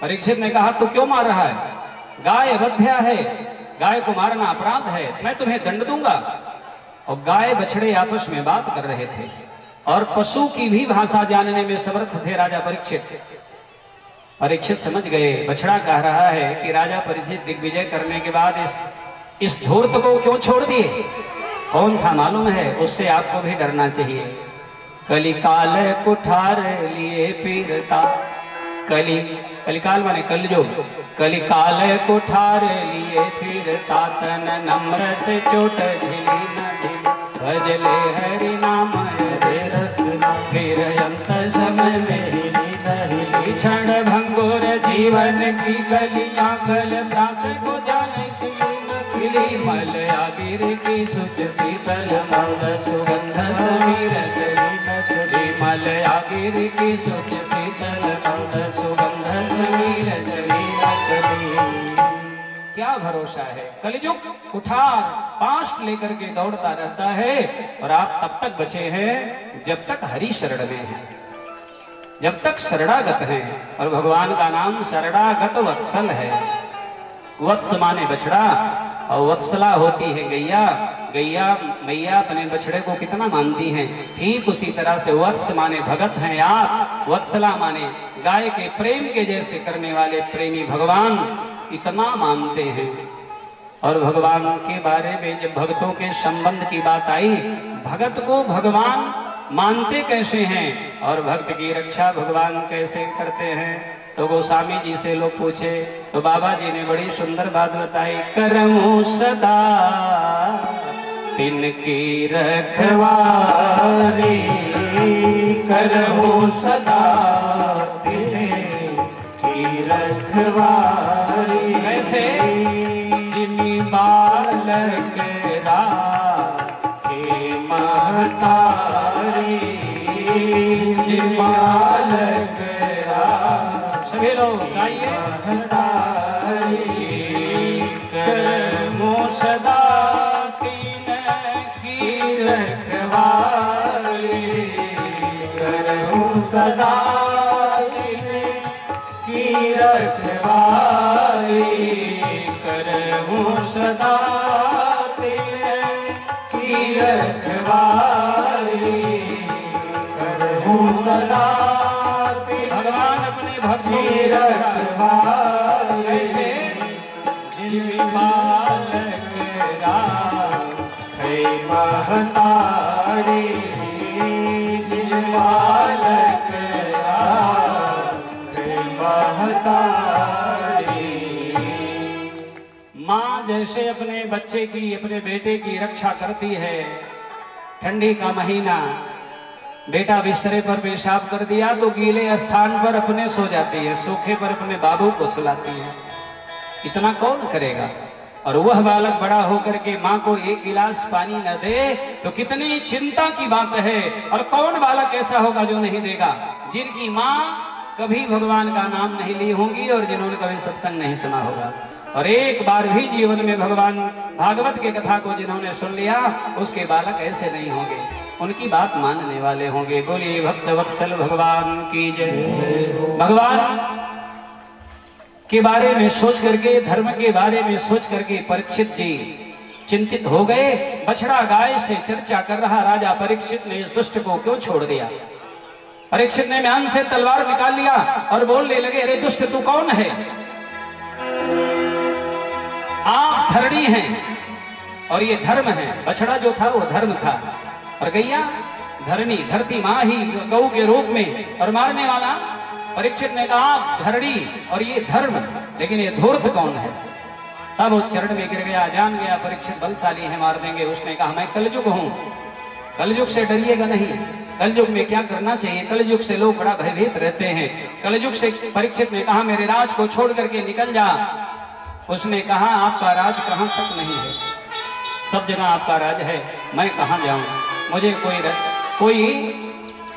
परीक्षित ने कहा, तू क्यों मार रहा है? गाय अवध्या है, गाय को मारना अपराध है, मैं तुम्हें दंड दूंगा। और गाय बछड़े आपस में बात कर रहे थे और पशु की भी भाषा जानने में समर्थ थे राजा परीक्षित। परीक्षित समझ गए, बछड़ा कह रहा है कि राजा परीक्षित दिग्विजय करने के बाद इस धूर्त को क्यों छोड़ दिए? कौन था मालूम है? उससे आपको भी डरना चाहिए। कलिकाल कुठार लिए पीरता, कलिकाल माने कलयुग, कलिकाल कुठार लिए फिरता, तन नम्र से चोट झिली न भजले हरि नाम रे रसना, फिर अंत समय में हिली नहीं क्षण भंगुर जीवन की गलियां, कल प्रात को जाने खिली मल आगिर की सुच शीतल मद सुगंध समीर चली, मल आगिर की सुच शीतल मद सुगंध समीर चली। क्या भरोसा है? कलियुग कुठार पाश लेकर के दौड़ता रहता है और आप तब तक बचे हैं जब तक हरि शरण में है, जब तक शरणागत है। और भगवान का नाम शरणागत वत्सल है। वत्स माने बछड़ा और वत्सला होती है गैया। गैया मैया अपने बछड़े को कितना मानती हैं, ठीक उसी तरह से वत्स माने भगत हैं आप, वत्सला माने गाय के प्रेम के जैसे करने वाले प्रेमी भगवान इतना मानते हैं। और भगवान के बारे में जब भक्तों के संबंध की बात आई, भगत को भगवान मानते कैसे हैं और भक्त की रक्षा भगवान कैसे करते हैं, तो गोस्वामी जी से लोग पूछे तो बाबा जी ने बड़ी सुंदर बात बताई। करमु सदा तिनकी रखवारी, करमु सदा तिनकी रखवारी, कैसे जिनी बालक राखे महतारी, जिनी बालक सभी लोग गाइए। करमु सदा तिनकी रखवारी, करमु सदा तिनकी रखवारी, करमु सदा तिनकी रखवारी, करमु सदा भगवान अपने भक्ति रखवारी, कैसे जिन बालक राखे महतारी, जिन बालक राखे महतारी। माँ जैसे अपने बच्चे की, अपने बेटे की रक्षा करती है, ठंडी का महीना बेटा बिस्तरे पर पेशाब कर दिया तो गीले स्थान पर अपने सो जाती है, सूखे पर अपने बाबू को सुलाती है, इतना कौन करेगा। और वह बालक बड़ा होकर के माँ को एक गिलास पानी न दे तो कितनी चिंता की बात है। और कौन बालक ऐसा होगा जो नहीं देगा, जिनकी माँ कभी भगवान का नाम नहीं ली होंगी और जिन्होंने कभी सत्संग नहीं सुना होगा, और एक बार भी जीवन में भगवान भागवत के कथा को जिन्होंने सुन लिया उसके बालक ऐसे नहीं होंगे, उनकी बात मानने वाले होंगे। बोलिए भक्त वत्सल भगवान की जय। भगवान के बारे में सोच करके, धर्म के बारे में सोच करके परीक्षित जी चिंतित हो गए। बछड़ा गाय से चर्चा कर रहा राजा परीक्षित ने इस दुष्ट को क्यों छोड़ दिया। परीक्षित ने म्यान से तलवार निकाल लिया और बोलने लगे, अरे दुष्ट तू कौन है, आप धरणी हैं और ये धर्म है। बछड़ा जो था वो धर्म था और गैया धरणी, धरती माँ ही गऊ के रूप में, और मारने वाला परीक्षित ने कहा आप धरणी और ये धर्म, लेकिन ये धूर्त कौन है। तब वो चरण में गिर गया, जान गया परीक्षित बलशाली है, मार देंगे। उसने कहा मैं कलयुग हूं, कलयुग से डरिएगा नहीं। कलयुग में क्या करना चाहिए, कलयुग से लोग बड़ा भयभीत रहते हैं। कलयुग से परीक्षित ने कहा मेरे राज को छोड़ करके निकल जा। उसने कहा आपका राज कहां तक नहीं है, सब जगह आपका राज है, मैं कहां जाऊं, मुझे कोई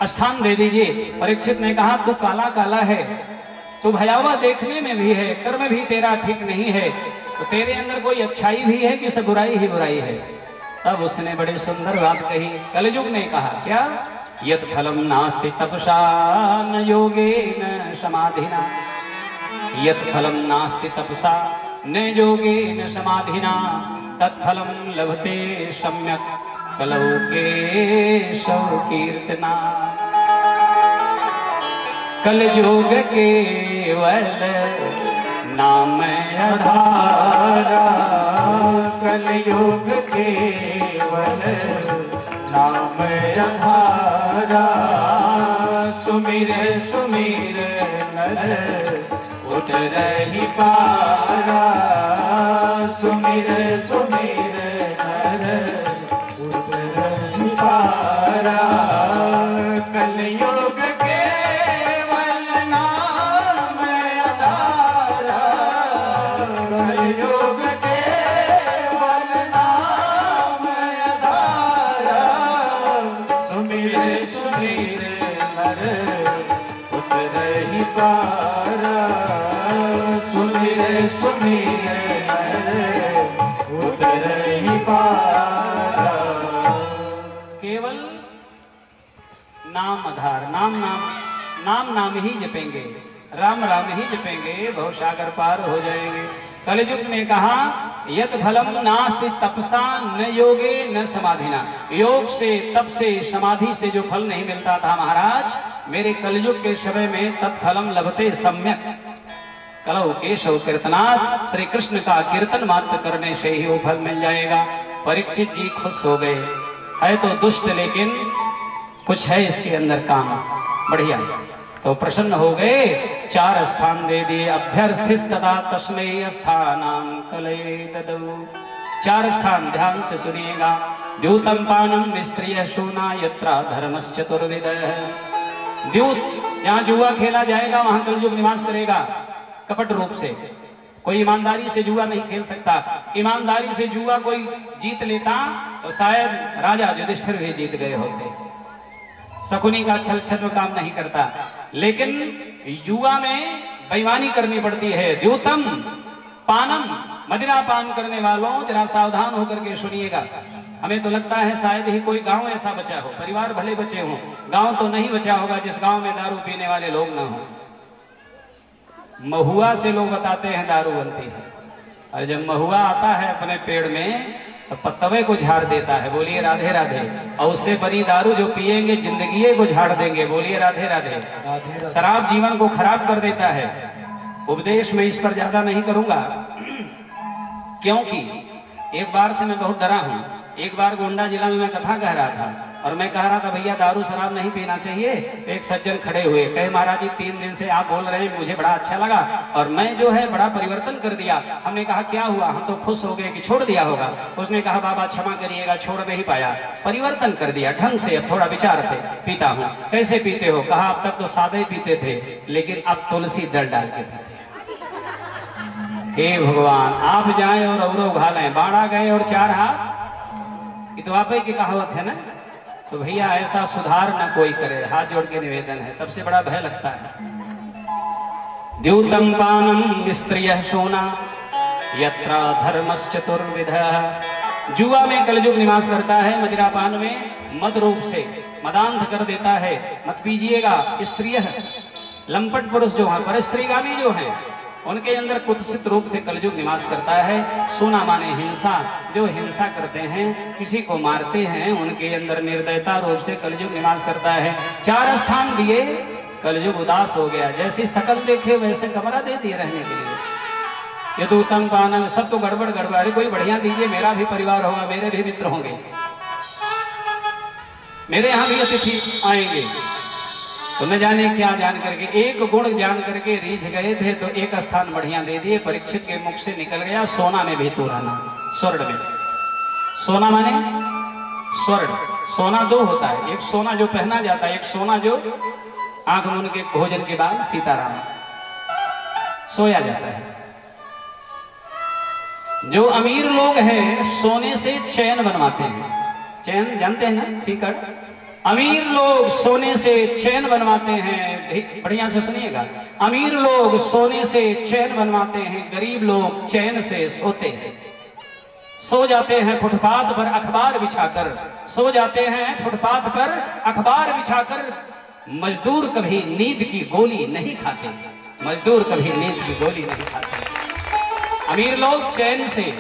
स्थान दे दीजिए। परीक्षित ने कहा तू काला काला है, तू भयावह देखने में भी है, कर्म भी तेरा ठीक नहीं है, तो तेरे अंदर कोई अच्छाई भी है कि सब बुराई ही बुराई है। तब उसने बड़ी सुंदर बात कही। कलयुग ने कहा क्या, यत् फलम नास्ति तपसा न योगेन समाधिना, यत् फलम नास्ति तपसा न योगेन समाधिना, तत्फलम लभते सम्यक कलौ केशव कीर्तना। कलयुग केवल नाम आधारा, कलयुग केवल नाम आधारा, सुमिर सुमिर नर उठ रही पारा, सुमिर सुमिर नर उठ रही पारा। कलयुग केवल नाम आधारा, कलयुग केवल नाम आधारा, सुमिर सुमिर नर उठ रही पारा, सुमिर सुमिर नर उठ रही पारा। केवल नाम आधार, नाम नाम नाम नाम ही जपेंगे, राम राम ही जपेंगे, भवसागर पार हो जाएंगे। कलयुग में कहा यत फलम नास्ति तपसा न योगे न समाधिना, योग से तप से समाधि से जो फल नहीं मिलता था महाराज, मेरे कलयुग के समय में तत्फलम लभते सम्यक। कलौ केशव कीर्तनाथ, श्री कृष्ण का कीर्तन मात्र करने से ही वो फल मिल जाएगा। परीक्षित जी खुश हो गए। है तो दुष्ट लेकिन कुछ है इसके अंदर काम बढ़िया, तो प्रसन्न हो गए। 4 स्थान दे दिए। अभ्यर्थिस्तदा तस्मै स्थानां कलये ददौ। 4 स्थान ध्यान से सुनिएगा। द्यूतम पानम निस्त्रिय शूना यत्रा धर्मश्चतुर्विधः। द्यूत, जहां जुआ खेला जाएगा वहां कलयुग निवास करेगा कपट रूप से। कोई ईमानदारी से जुआ नहीं खेल सकता। ईमानदारी से जुआ कोई जीत लेता तो शायद राजा युधिष्ठिर भी जीत गए होते। शकुनी का छल छद्म काम नहीं करता, लेकिन जुआ में बेईमानी करनी पड़ती है। द्यूतम पानम, मदिरा पान करने वालों जरा सावधान होकर के सुनिएगा। हमें तो लगता है शायद ही कोई गांव ऐसा बचा हो, परिवार भले बचे हों, गांव तो नहीं बचा होगा जिस गांव में दारू पीने वाले लोग ना हो। महुआ से लोग बताते हैं दारू बनती है, और जब महुआ आता है अपने पेड़ में तो पत्तवे को झाड़ देता है। बोलिए राधे राधे। और उससे बनी दारू जो पिएंगे जिंदगी को झाड़ देंगे। बोलिए राधे राधे। शराब जीवन को खराब कर देता है। उपदेश में इस पर ज्यादा नहीं करूंगा, क्योंकि एक बार से मैं बहुत डरा हूं। एक बार गोंडा जिला में मैं कथा कह रहा था और मैं कह रहा था भैया दारू शराब नहीं पीना चाहिए। एक सज्जन खड़े हुए, कहे महाराज जी 3 दिन से आप बोल रहे हैं, मुझे बड़ा अच्छा लगा और मैं जो है बड़ा परिवर्तन कर दिया। हमने कहा क्या हुआ? हम तो खुश हो गए कि छोड़ दिया होगा। उसने कहा बाबा क्षमा करिएगा, छोड़ नहीं पाया, परिवर्तन कर दिया ढंग से, अब थोड़ा विचार से पीता हूँ। कैसे पीते हो? कहा अब तक तो सादे ही पीते थे, लेकिन अब तुलसी दल डाल के पीते। हे भगवान, आप जाए और औरों घालें, बाड़ा गए और 4 हाथ, ये तो आप ही की कहावत है ना। तो भैया ऐसा सुधार न कोई करे, हाथ जोड़ के निवेदन है। तब से बड़ा भय लगता है। द्यूतम पानम स्त्रियः शोना यत्र धर्मश्चतुर्विधः। जुआ में कलयुग निवास करता है, मदिरापान में मद रूप से मदांध कर देता है। मत पीजिएगा। स्त्रियः, लंपट पुरुष जो है, परस्त्रीगामी जो है, उनके अंदर कुत्सित रूप से कलयुग निवास करता है। सोना माने हिंसा, जो हिंसा करते हैं, किसी को मारते हैं, उनके अंदर निर्दयता रूप से कलयुग निवास करता है। 4 स्थान दिए, कलयुग उदास हो गया। जैसी शकल देखे वैसे कमरा दे दिए रहने के लिए। ये तो उत्तम पान, सब तो गड़बड़ गड़बड़। अरे कोई बढ़िया दीजिए, मेरा भी परिवार होगा, मेरे भी मित्र होंगे, मेरे यहाँ भी अतिथि आएंगे। तो न जाने क्या जान करके, एक गुण जान करके रीझ गए थे तो एक स्थान बढ़िया दे दिए। परीक्षित के मुख से निकल गया सोना में भी तुराना, स्वर्ण में। सोना माने स्वर्ण। सोना 2 होता है, एक सोना जो पहना जाता है, एक सोना जो आंख मूंद के भोजन के बाद सीताराम सोया जाता है। जो अमीर लोग हैं सोने से चैन बनवाते हैं। चैन जानते हैं ना, सीकड़। अमीर लोग सोने से चैन बनवाते हैं। बढ़िया से सुनिएगा। अमीर लोग सोने से चैन बनवाते हैं, गरीब लोग चैन से सोते हैं। सो जाते हैं फुटपाथ पर अखबार बिछाकर, सो जाते हैं फुटपाथ पर अखबार बिछाकर। मजदूर कभी नींद की गोली नहीं खाते, मजदूर कभी नींद की गोली नहीं खाते। अमीर लोग चैन से,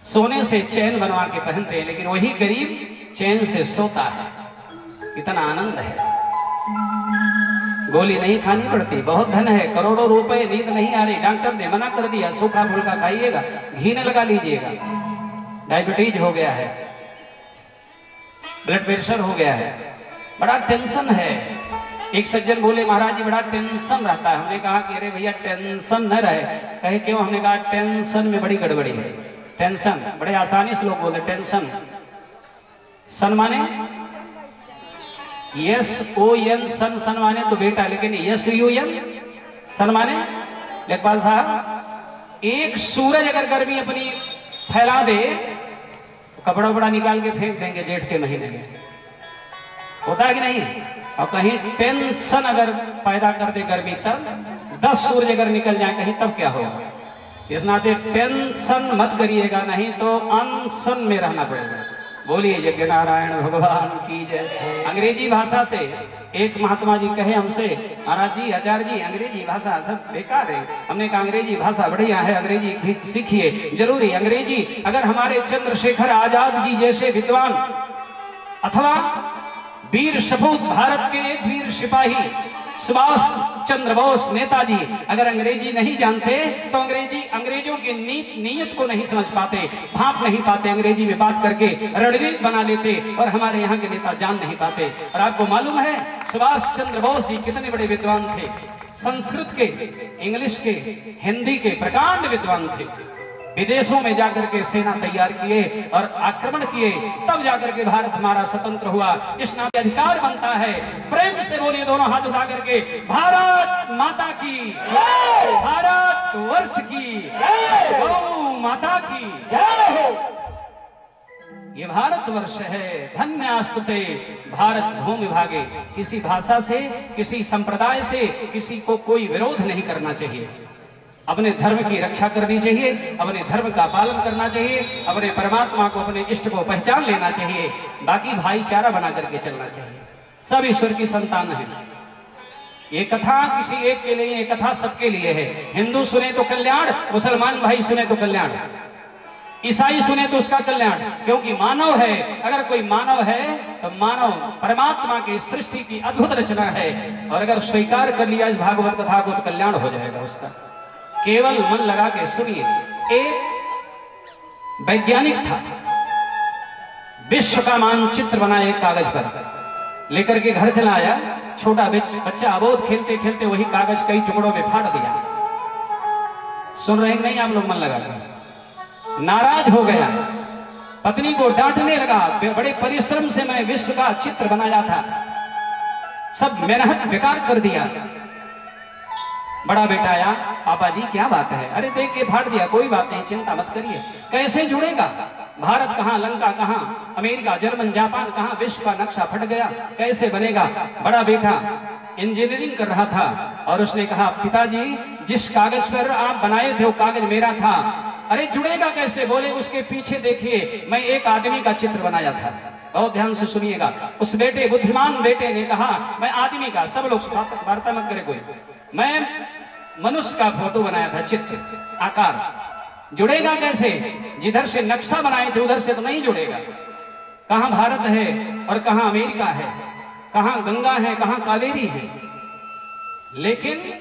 सोने से चैन बनवा के पहनते हैं, लेकिन वही गरीब चैन से सोता है। कितना आनंद है। गोली नहीं खानी पड़ती, बहुत धन है, करोड़ों रुपए, नींद नहीं आ रही, डॉक्टर ने मना कर दिया, सूखा फुल्का खाइएगा, घी न लगा लीजिएगा, डायबिटीज हो गया है, ब्लड प्रेशर हो गया है, बड़ा टेंशन है। एक सज्जन बोले महाराज जी बड़ा टेंशन रहता है। हमने कहा कि अरे भैया टेंशन न रहे। कहे क्यों? हमने कहा टेंशन में बड़ी गड़बड़ी है। टेंशन बड़े आसानी से लोग बोलते टेंशन। सन माने SON, सन, सन माने तो बेटा, लेकिन SUN सन माने लेखपाल साहब, एक सूरज अगर गर्मी अपनी फैला दे तो कपड़ा वपड़ा निकाल के फेंक देंगे जेठ के महीने में, होता है कि नहीं? और कहीं टेंशन अगर पैदा कर दे गर्मी, तब 10 सूरज अगर निकल जाए कहीं, तब क्या होगा? इस नाते टेंशन मत करिएगा, नहीं तो अनशन में रहना पड़ेगा। बोलिए यज्ञ नारायण भगवान की जय। अंग्रेजी भाषा से एक महात्मा जी कहे हमसे, महाराज जी, आचार्य जी, अंग्रेजी भाषा सब बेकार है। हमने कहा अंग्रेजी भाषा बढ़िया है, अंग्रेजी भी सीखिए, जरूरी अंग्रेजी। अगर हमारे चंद्रशेखर आजाद जी जैसे विद्वान अथवा वीर सपूत भारत के एक वीर सिपाही सुभाष चंद्र बोस नेताजी अगर अंग्रेजी नहीं जानते तो अंग्रेजों की नीयत को नहीं समझ पाते, भाप नहीं पाते, अंग्रेजी में बात करके रणवीर बना लेते और हमारे यहाँ के नेता जान नहीं पाते। और आपको मालूम है सुभाष चंद्र बोस जी कितने बड़े विद्वान थे, संस्कृत के, इंग्लिश के, हिंदी के प्रकांड विद्वान थे। विदेशों में जाकर के सेना तैयार किए और आक्रमण किए, तब जाकर के भारत हमारा स्वतंत्र हुआ। इस नाम का अधिकार बनता है। प्रेम से बोलिए दोनों हाथ उठा करके, भारत माता की, भारत वर्ष की, गौ माता की जय। ये भारत वर्ष है, धन्यास्तुते भारत भूमि भागे। किसी भाषा से, किसी संप्रदाय से किसी को कोई विरोध नहीं करना चाहिए। अपने धर्म की रक्षा करनी चाहिए, अपने धर्म का पालन करना चाहिए, अपने परमात्मा को, अपने इष्ट को पहचान लेना चाहिए, बाकी भाईचारा बना करके चलना चाहिए। सब ईश्वर की संतान है। ये कथा किसी एक के लिए, ये कथा सबके लिए है। हिंदू सुने तो कल्याण, मुसलमान भाई सुने तो कल्याण, ईसाई सुने तो उसका कल्याण, क्योंकि मानव है। अगर कोई मानव है तो मानव परमात्मा की सृष्टि की अद्भुत रचना है, और अगर स्वीकार कर लिया इस भागवत कथा को तो कल्याण हो जाएगा उसका। केवल मन लगा के सुनिए। एक वैज्ञानिक था, विश्व का मानचित्र बनाया एक कागज पर, लेकर के घर चला आया। छोटा बच्चा अबोध खेलते खेलते वही कागज कई टुकड़ों में फाड़ दिया। सुन रहे नहीं आप लोग? मन लगा के नाराज हो गया, पत्नी को डांटने लगा, बड़े परिश्रम से मैं विश्व का चित्र बनाया था, सब मेहनत बेकार कर दिया। बड़ा बेटा आया, पापा जी क्या बात है? अरे देख के फाड़ दिया, कोई बात नहीं, चिंता मत करिए। कैसे जुड़ेगा? भारत कहाँ, लंका कहाँ, अमेरिका, जर्मन, जापान कहाँ, विश्व का नक्शा फट गया, कैसे बनेगा? बड़ा बेटा इंजीनियरिंग कर रहा था और उसने कहा, पिताजी जिस कागज पर आप बनाए थे वो कागज मेरा था। अरे जुड़ेगा कैसे? बोले उसके पीछे देखिए, मैं एक आदमी का चित्र बनाया था। बहुत ध्यान से सुनिएगा। उस बेटे, बुद्धिमान बेटे ने कहा, मैं आदमी का, सब लोग वार्ता मत करे कोई, मैं मनुष्य का फोटो बनाया था, चित्र, आकार। जुड़ेगा कैसे? जिधर से नक्शा बनाए थे उधर से तो नहीं जुड़ेगा। कहां भारत है और कहां अमेरिका है, कहां गंगा है, कहां कावेरी है, लेकिन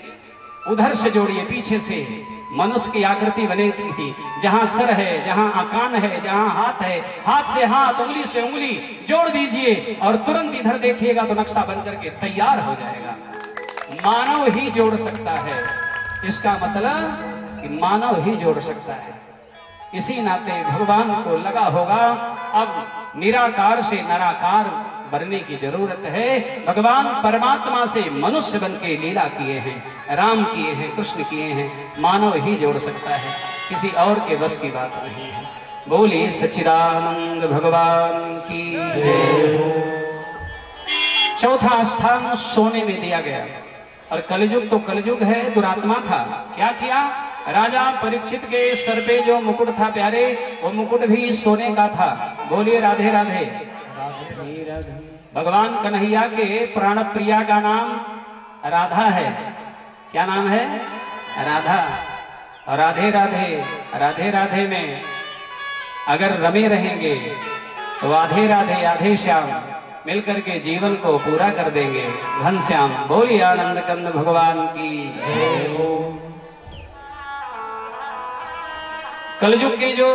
उधर से जोड़िए, पीछे से मनुष्य की आकृति बनी थी, जहां सर है, जहां कान है, जहां हाथ है, हाथ से हाथ, उंगली से उंगली जोड़ दीजिए और तुरंत इधर देखिएगा तो नक्शा बन करके तैयार हो जाएगा। मानव ही जोड़ सकता है, इसका मतलब कि मानव ही जोड़ सकता है। इसी नाते भगवान को लगा होगा अब निराकार से निराकार बनने की जरूरत है। भगवान परमात्मा से मनुष्य बन के लीला किए हैं, राम किए हैं, कृष्ण किए हैं, मानव ही जोड़ सकता है, किसी और के बस की बात नहीं है। बोलिए सच्चिदानंद भगवान की जय। चौथा स्थान सोने में दिया गया, और कलयुग तो कलयुग है, दुरात्मा था। क्या किया? राजा परीक्षित के सर पे जो मुकुट था प्यारे, वो मुकुट भी सोने का था। बोलिए राधे राधे। भगवान कन्हैया के प्राण प्रिया का नाम राधा है। क्या नाम है? राधा। और राधे राधे, राधे राधे में अगर रमे रहेंगे तो आधे राधे आधे श्याम मिलकर के जीवन को पूरा कर देंगे। घनश्याम। बोलिए आनंद कंद भगवान की जय। कलयुग के जो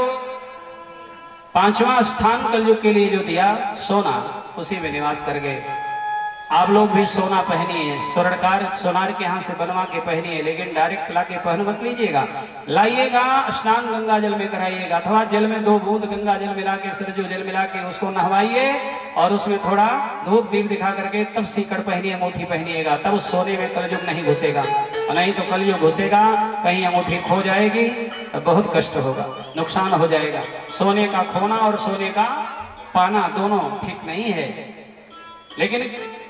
पांचवा स्थान कलयुग के लिए जो दिया, सोना, उसी में निवास कर गए। आप लोग भी सोना पहनिए, स्वर्णकार सोनार के यहाँ से बनवा के पहनिए, लेकिन डायरेक्ट ला के पहन मत लीजिएगा। लाइएगा, स्नान गंगा जल में कराइएगा, अथवा जल में 2 बूंद गंगा जल मिला के, सरजू जल मिला के उसको नहवाइए और उसमें थोड़ा धूप दीप दिखा करके तब सीकड़ पहनिए, अंगूठी पहनिएगा, तब उस सोने में कलयुग नहीं घुसेगा। नहीं तो कलयुग घुसेगा, कहीं अंगूठी खो जाएगी तो बहुत कष्ट होगा, नुकसान हो जाएगा। सोने का खोना और सोने का पाना दोनों ठीक नहीं है। लेकिन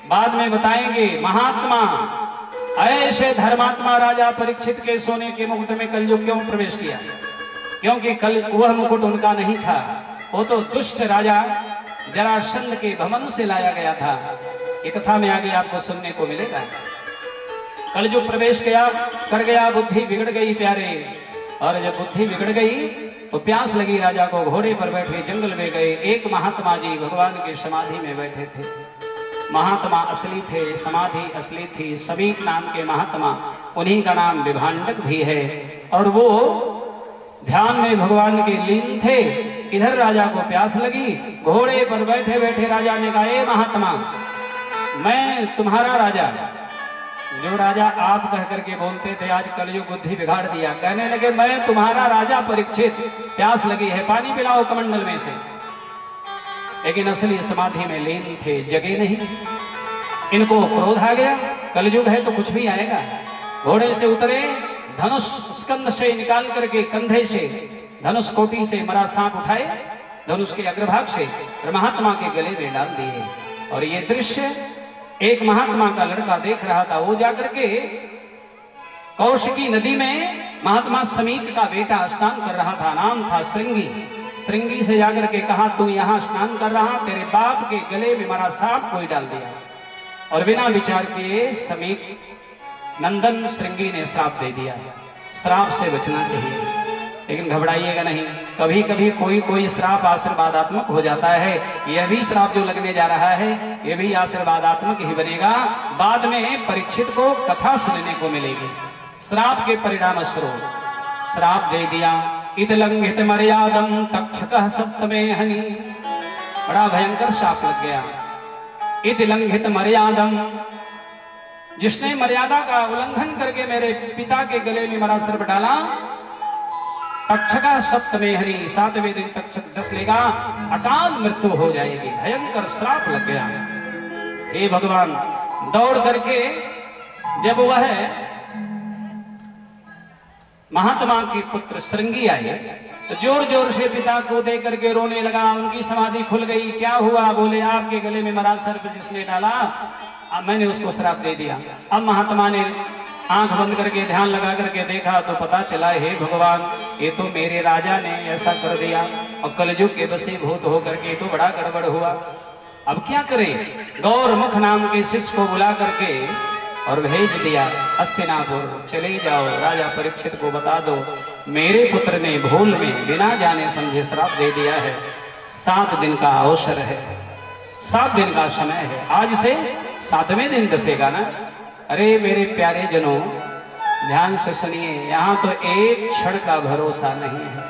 बाद में बताएंगे, महात्मा ऐसे धर्मात्मा राजा परीक्षित के सोने के मुकुट में कलयुग क्यों प्रवेश किया? क्योंकि कल वह मुकुट उनका नहीं था, वो तो दुष्ट राजा जरासंध के भवन से लाया गया था। ये कथा में आगे आपको सुनने को मिलेगा। कलयुग प्रवेश कर गया, बुद्धि बिगड़ गई प्यारे। और जब बुद्धि बिगड़ गई तो प्यास लगी राजा को, घोड़े पर बैठे जंगल में गए। एक महात्मा जी भगवान की समाधि में बैठे थे। महात्मा असली थे, समाधि असली थी। समीक नाम के महात्मा, उन्हीं का नाम विभांडक भी है। और वो ध्यान में भगवान के लीन थे। इधर राजा को प्यास लगी, घोड़े पर बैठे बैठे राजा ने कहा, ए महात्मा, मैं तुम्हारा राजा। जो राजा आप कह करके बोलते थे, आज कलयुग बुद्धि बिगाड़ दिया। कहने लगे, मैं तुम्हारा राजा परीक्षित, प्यास लगी है, पानी पिलाओ कमंडल में से। लेकिन असली समाधि में लीन थे, जगे नहीं। इनको क्रोध आ गया, कलयुग है तो कुछ भी आएगा। घोड़े से उतरे, धनुष स्कंद से निकाल करके कंधे से धनुष कोटी से मरा सांप उठाए, धनुष के अग्रभाग से महात्मा के गले में डाल दिए। और ये दृश्य एक महात्मा का लड़का देख रहा था। वो जाकर के कौशिकी नदी में महात्मा समीक का बेटा स्नान कर रहा था, नाम था श्रृंगी। श्रृंगी से जाकर के कहा, तू यहाँ स्नान कर रहा, तेरे बाप के गले में मरा सांप कोई डाल दिया। और बिना विचार किए समीक नंदन श्रृंगी ने श्राप दे दिया। श्राप से बचना चाहिए, लेकिन घबराइएगा नहीं। कभी कभी कोई श्राप आशीर्वादात्मक हो जाता है। यह भी श्राप जो लगने जा रहा है, यह भी आशीर्वादात्मक ही बनेगा। बाद में परीक्षित को कथा सुनने को मिलेगी। श्राप के परिणाम स्वरूप श्राप दे दिया। इत लंघित मर्यादम तक्षकः सप्तमे हनि। बड़ा भयंकर श्राप लग गया। इत लंघित मर्यादम, जिसने मर्यादा का उल्लंघन करके मेरे पिता के गले में मरा सर्प डाला, तक्षका सप्तमे हरि, 7वें दिन तक्षक डस लेगा, अकाल मृत्यु हो जाएगी। भयंकर श्राप लग गया। हे भगवान, दौड़ करके जब वह महात्मा के पुत्र श्रृंगी आए तो जोर जोर से पिता को दे करके रोने लगा। उनकी समाधि खुल गई। क्या हुआ? बोले, आपके गले में मरा सर्प जिसने डाला, मैंने उसको श्राप दे दिया। अब महात्मा ने आंख बंद करके ध्यान लगा करके देखा तो पता चला, हे भगवान, ये तो मेरे राजा ने ऐसा कर दिया। और कलयुग के वशीभूत होकर के तो बड़ा गड़बड़ हुआ। अब क्या करें? गौरमुख नाम के शिष्य को बुला करके और भेज दिया हस्तिनापुर। चले जाओ, राजा परीक्षित को बता दो, मेरे पुत्र ने भूल में बिना जाने समझे श्राप दे दिया है। 7 दिन का अवसर है, 7 दिन का समय है। आज से 7वें दिन दसेगा ना। अरे मेरे प्यारे जनों, ध्यान से सुनिए, यहाँ तो एक क्षण का भरोसा नहीं है।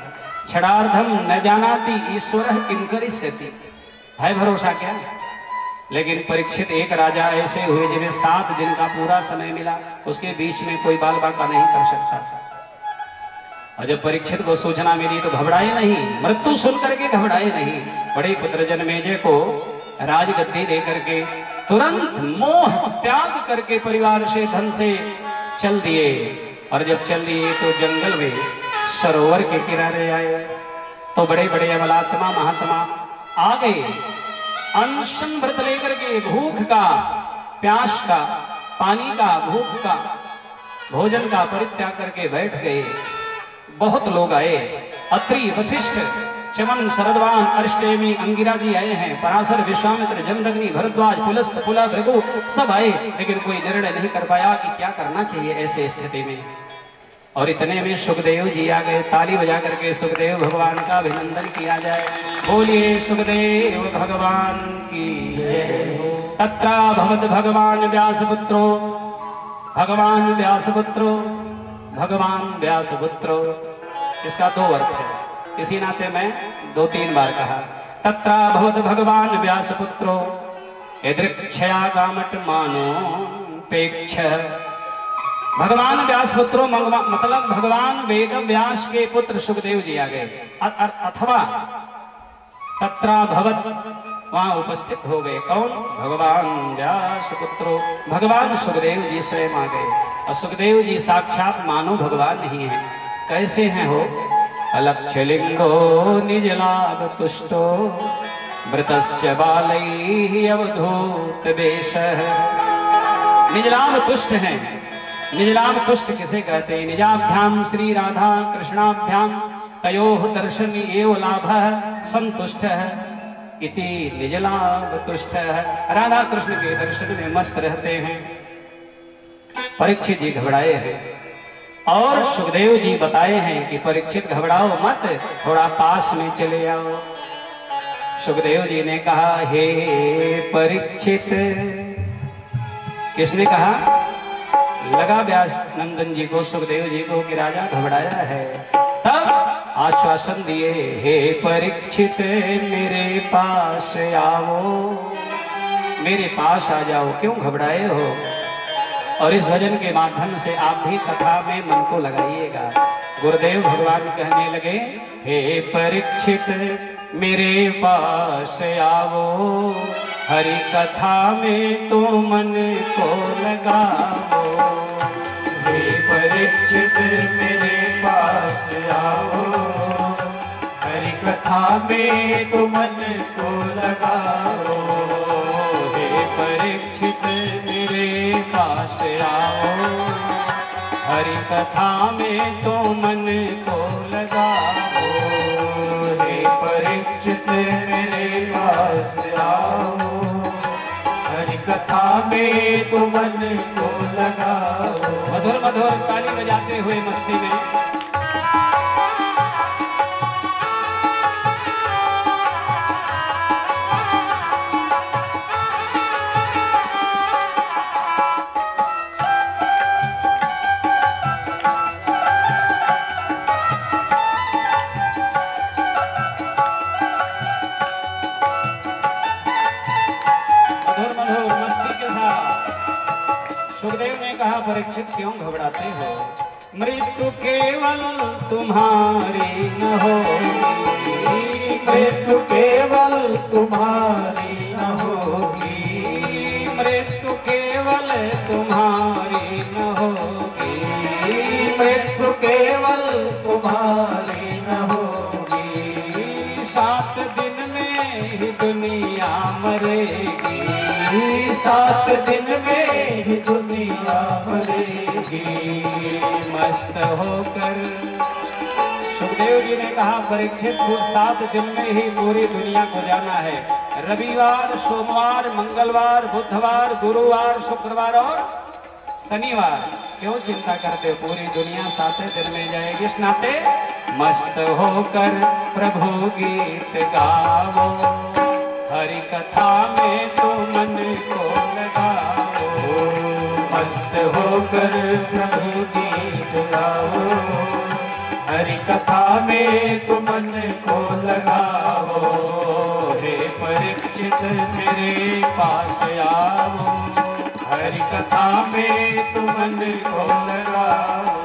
क्षणार्धम न जानाति ईश्वर किंकरिष्यति। है भरोसा क्या? लेकिन परीक्षित एक राजा ऐसे हुए जिन्हें 7 दिन का पूरा समय मिला, उसके बीच में कोई बाल बांका नहीं कर सकता। और जब परीक्षित को सूचना मिली तो घबराए नहीं, मृत्यु सुन करके घबराए नहीं। बड़े पुत्र जनमेजय को राजगद्दी दे करके तुरंत मोह त्याग करके परिवार से, धन से चल दिए। और जब चल दिए तो जंगल में सरोवर के किनारे आए तो बड़े बड़े अमलात्मा महात्मा आ गए। अनशन व्रत लेकर के, भूख का, प्यास का, पानी का, भूख का, भोजन का परित्याग करके बैठ गए। बहुत लोग आए। अत्रि, वशिष्ठ, चमन, शरद्वान, अरिष्टेमी, अंगिरा जी आए हैं। पराशर, विश्वामित्र, जमदग्नि, भरद्वाज, पुलस्त, पुला, भृगु सब आए। लेकिन कोई निर्णय नहीं कर पाया कि क्या करना चाहिए ऐसे स्थिति में। और इतने में सुखदेव जी आ गए। ताली बजा करके सुखदेव भगवान का अभिनंदन किया जाए। बोलिए सुखदेव भगवान की जय हो। तत्रा भवत भगवान व्यासपुत्रो, भगवान व्यासपुत्रो, भगवान व्यासपुत्रो। इसका 2 अर्थ है, इसी नाते मैं 2-3 बार कहा। तत्रा भवत भगवान व्यासपुत्रो यदृक्षया कामट मानो पेक्ष। भगवान व्यास पुत्रो मतलब भगवान वेद व्यास के पुत्र सुखदेव जी आ गए। अथवा तत्रा भवत, वहां उपस्थित हो गए। कौन? भगवान व्यास पुत्रो, भगवान सुखदेव जी स्वयं आ गए। और सुखदेव जी साक्षात मानो भगवान नहीं है। कैसे हैं हो? अलक्ष्य लिंगो निज लाभ तुष्टो मृतस्य बालैः अवधूत वेशः। निजलाभ तुष्ट हैं। निजलाभ तुष्ट किसे कहते हैं? निजाभ्याम श्री राधा कृष्णाभ्याम तयोः दर्शन एव लाभः संतुष्ट है। इति निजलाभ तुष्ट है। राधा कृष्ण के दर्शन में मस्त रहते हैं। परीक्षित जी घबराए हैं और सुखदेव जी बताए हैं कि परीक्षित घबराओ मत, थोड़ा पास में चले आओ। सुखदेव जी ने कहा, हे परीक्षित। किसने कहा? लगा व्यास नंदन जी को, सुखदेव जी को कि राजा घबराया है। तब आश्वासन दिए, हे परीक्षित मेरे पास आओ, मेरे पास आ जाओ, क्यों घबराए हो? और इस भजन के माध्यम से आप भी कथा में मन को लगाइएगा। गुरुदेव भगवान कहने लगे, हे परीक्षित मेरे पास आओ, हरि कथा में तो मन को लगाओ। हे परीक्षित मेरे पास आओ, हरि कथा में तो मन को लगाओ। हे परीक्षित मेरे पास आओ, हरि कथा में तो मन को लगाओ। हे परीक्षित मेरे पास आओ, हरि कथा में तो मन को लगाओ। मधुर मधुर ताली बजाते हुए मस्ती में सुखदेव ने कहा, परीक्षित क्यों घबराते हो? मृत्यु केवल तुम्हारी न होगी, मृत्यु केवल तुम्हारी न होगी, मृत्यु केवल तुम्हारी न होगी, मृत्यु केवल तुम्हारी न होगी। 7 दिन में ही दुनिया मरेगी, 7 दिन में ही दुनिया मरेगी। मस्त होकर सुखदेव जी ने कहा, परीक्षित 7 दिन में ही पूरी दुनिया को जाना है। रविवार, सोमवार, मंगलवार, बुधवार, गुरुवार, शुक्रवार और शनिवार। क्यों चिंता करते हो? पूरी दुनिया 7 दिन में जाएगी। इस नाते मस्त होकर प्रभु गीत गाओ, हरि कथा में तो मन को लगाओ। मस्त होकर प्रभु गीत गाओ, हरि कथा में तो मन को लगाओ। हे परीक्षित मेरे पास आओ, हरि कथा में तो मन को लगाओ।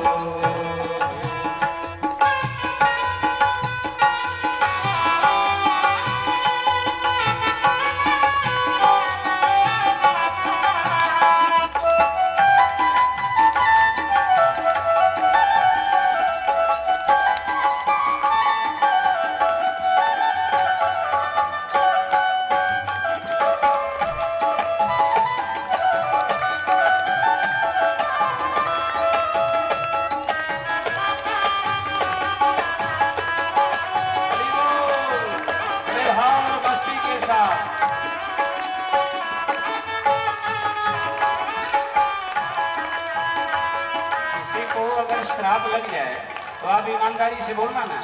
श्राप लग जाए तो आप ईमानदारी से बोलना ना,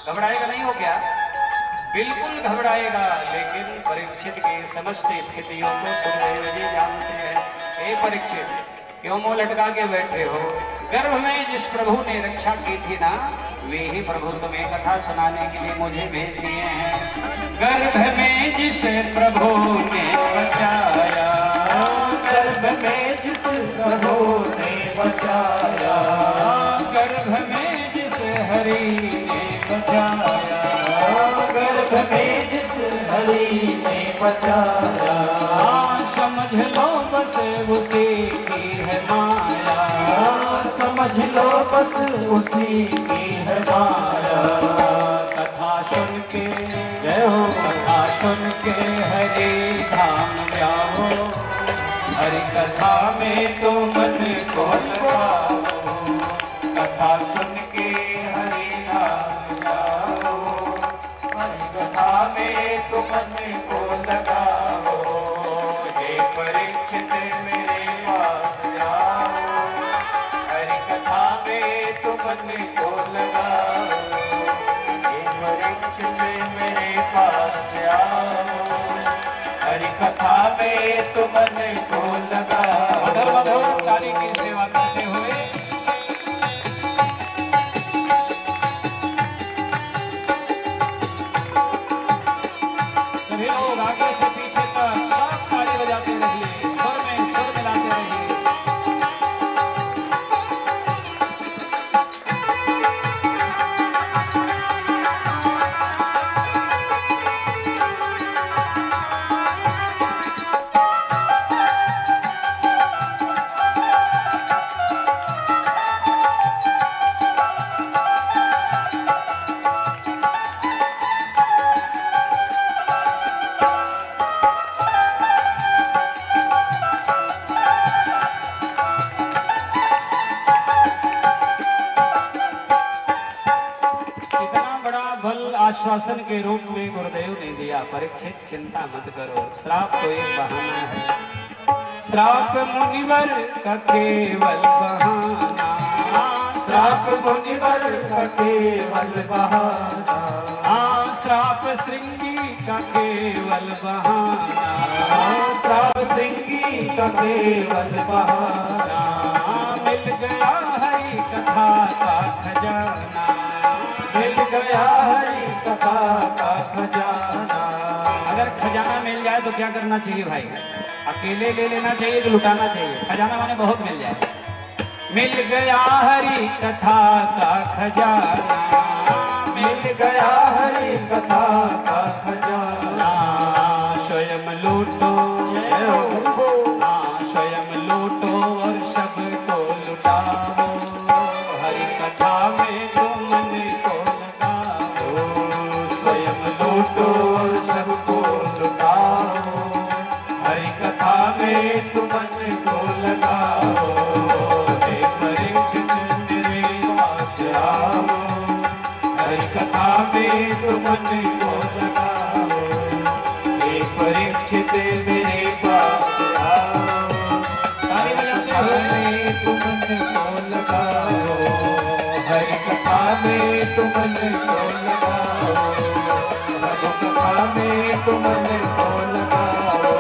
घबराएगा नहीं हो क्या? बिल्कुल घबराएगा। लेकिन परीक्षित की समस्त स्थितियों को सुखदेव जी जानते हैं। हे परीक्षित, क्यों मुंह लटका के बैठे हो? गर्भ में जिस प्रभु ने रक्षा की थी ना, वे ही प्रभु तुम्हें कथा सुनाने के लिए मुझे भेज दिए हैं। गर्भ में जिस प्रभु ने बचाया, गर्भ में जिस प्रभु ने बचाया, गर्भ में जिस हरि ने बचाया, गर्भ में जिस हरि ने बचाया। समझ लो बस उसी की है माया, समझ लो बस उसी की है माया। कथा सुन के जय हो, कथा सुन के हरि धाम जाओ, हरि कथा में तो मन को लगाओ। कथा सुन के हरि नाम जाओ, हरि कथा में तुम मन को लगाओ, हे परीक्षित मेरे पास आओ, हरि कथा में तुम मन को लगाओ, हे परीक्षित मेरे पास आओ, हरि कथा में तुम मन को लगाओ। मधुर मधुर ताली की सेवा करते हुए सभी लोग आगे से पीछे तक सब ताली बजाते रहिए, सुर में सुर मिलाते रहिए। आश्वासन के रूप में गुरुदेव ने दिया, परीक्षित चिंता मत करो, श्राप तो एक बहाना है, श्राप मुनिवर का केवल बहाना, श्राप मुनिवर का केवल बहाना, श्राप श्रृंगी का केवल बहाना, श्राप श्रृंगी का केवल बहाना, मिल गया हरि कथा का खजाना, मिल गया हरि कथा का खजाना। अगर खजाना मिल जाए तो क्या करना चाहिए भाई? अकेले ले लेना चाहिए कि लुटाना चाहिए? खजाना माने बहुत मिल जाए। मिल गया हरि कथा का खजाना, मिल गया हरि कथा का खजाना, स्वयं लूटो, स्वयं लूटो और सबको लुटाओ, हरि कथा में तुम मन को लगाओ, स्वयं लूटो और सबको लुटाओ, हरि कथा में तुम मन को लगाओ, हे परीक्षित मेरे पास आओ, हरि कथा में तुम मन को लगाओ, हे परीक्षित मेरे पास आओ, हरि कथा में तुम मन को लगाओ, हरि कथा में तुम मन को लगाओ, हरि कथा में तुम मन को लगाओ।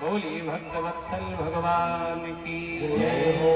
बोलिए भक्तवत्सल भगवान की जय हो।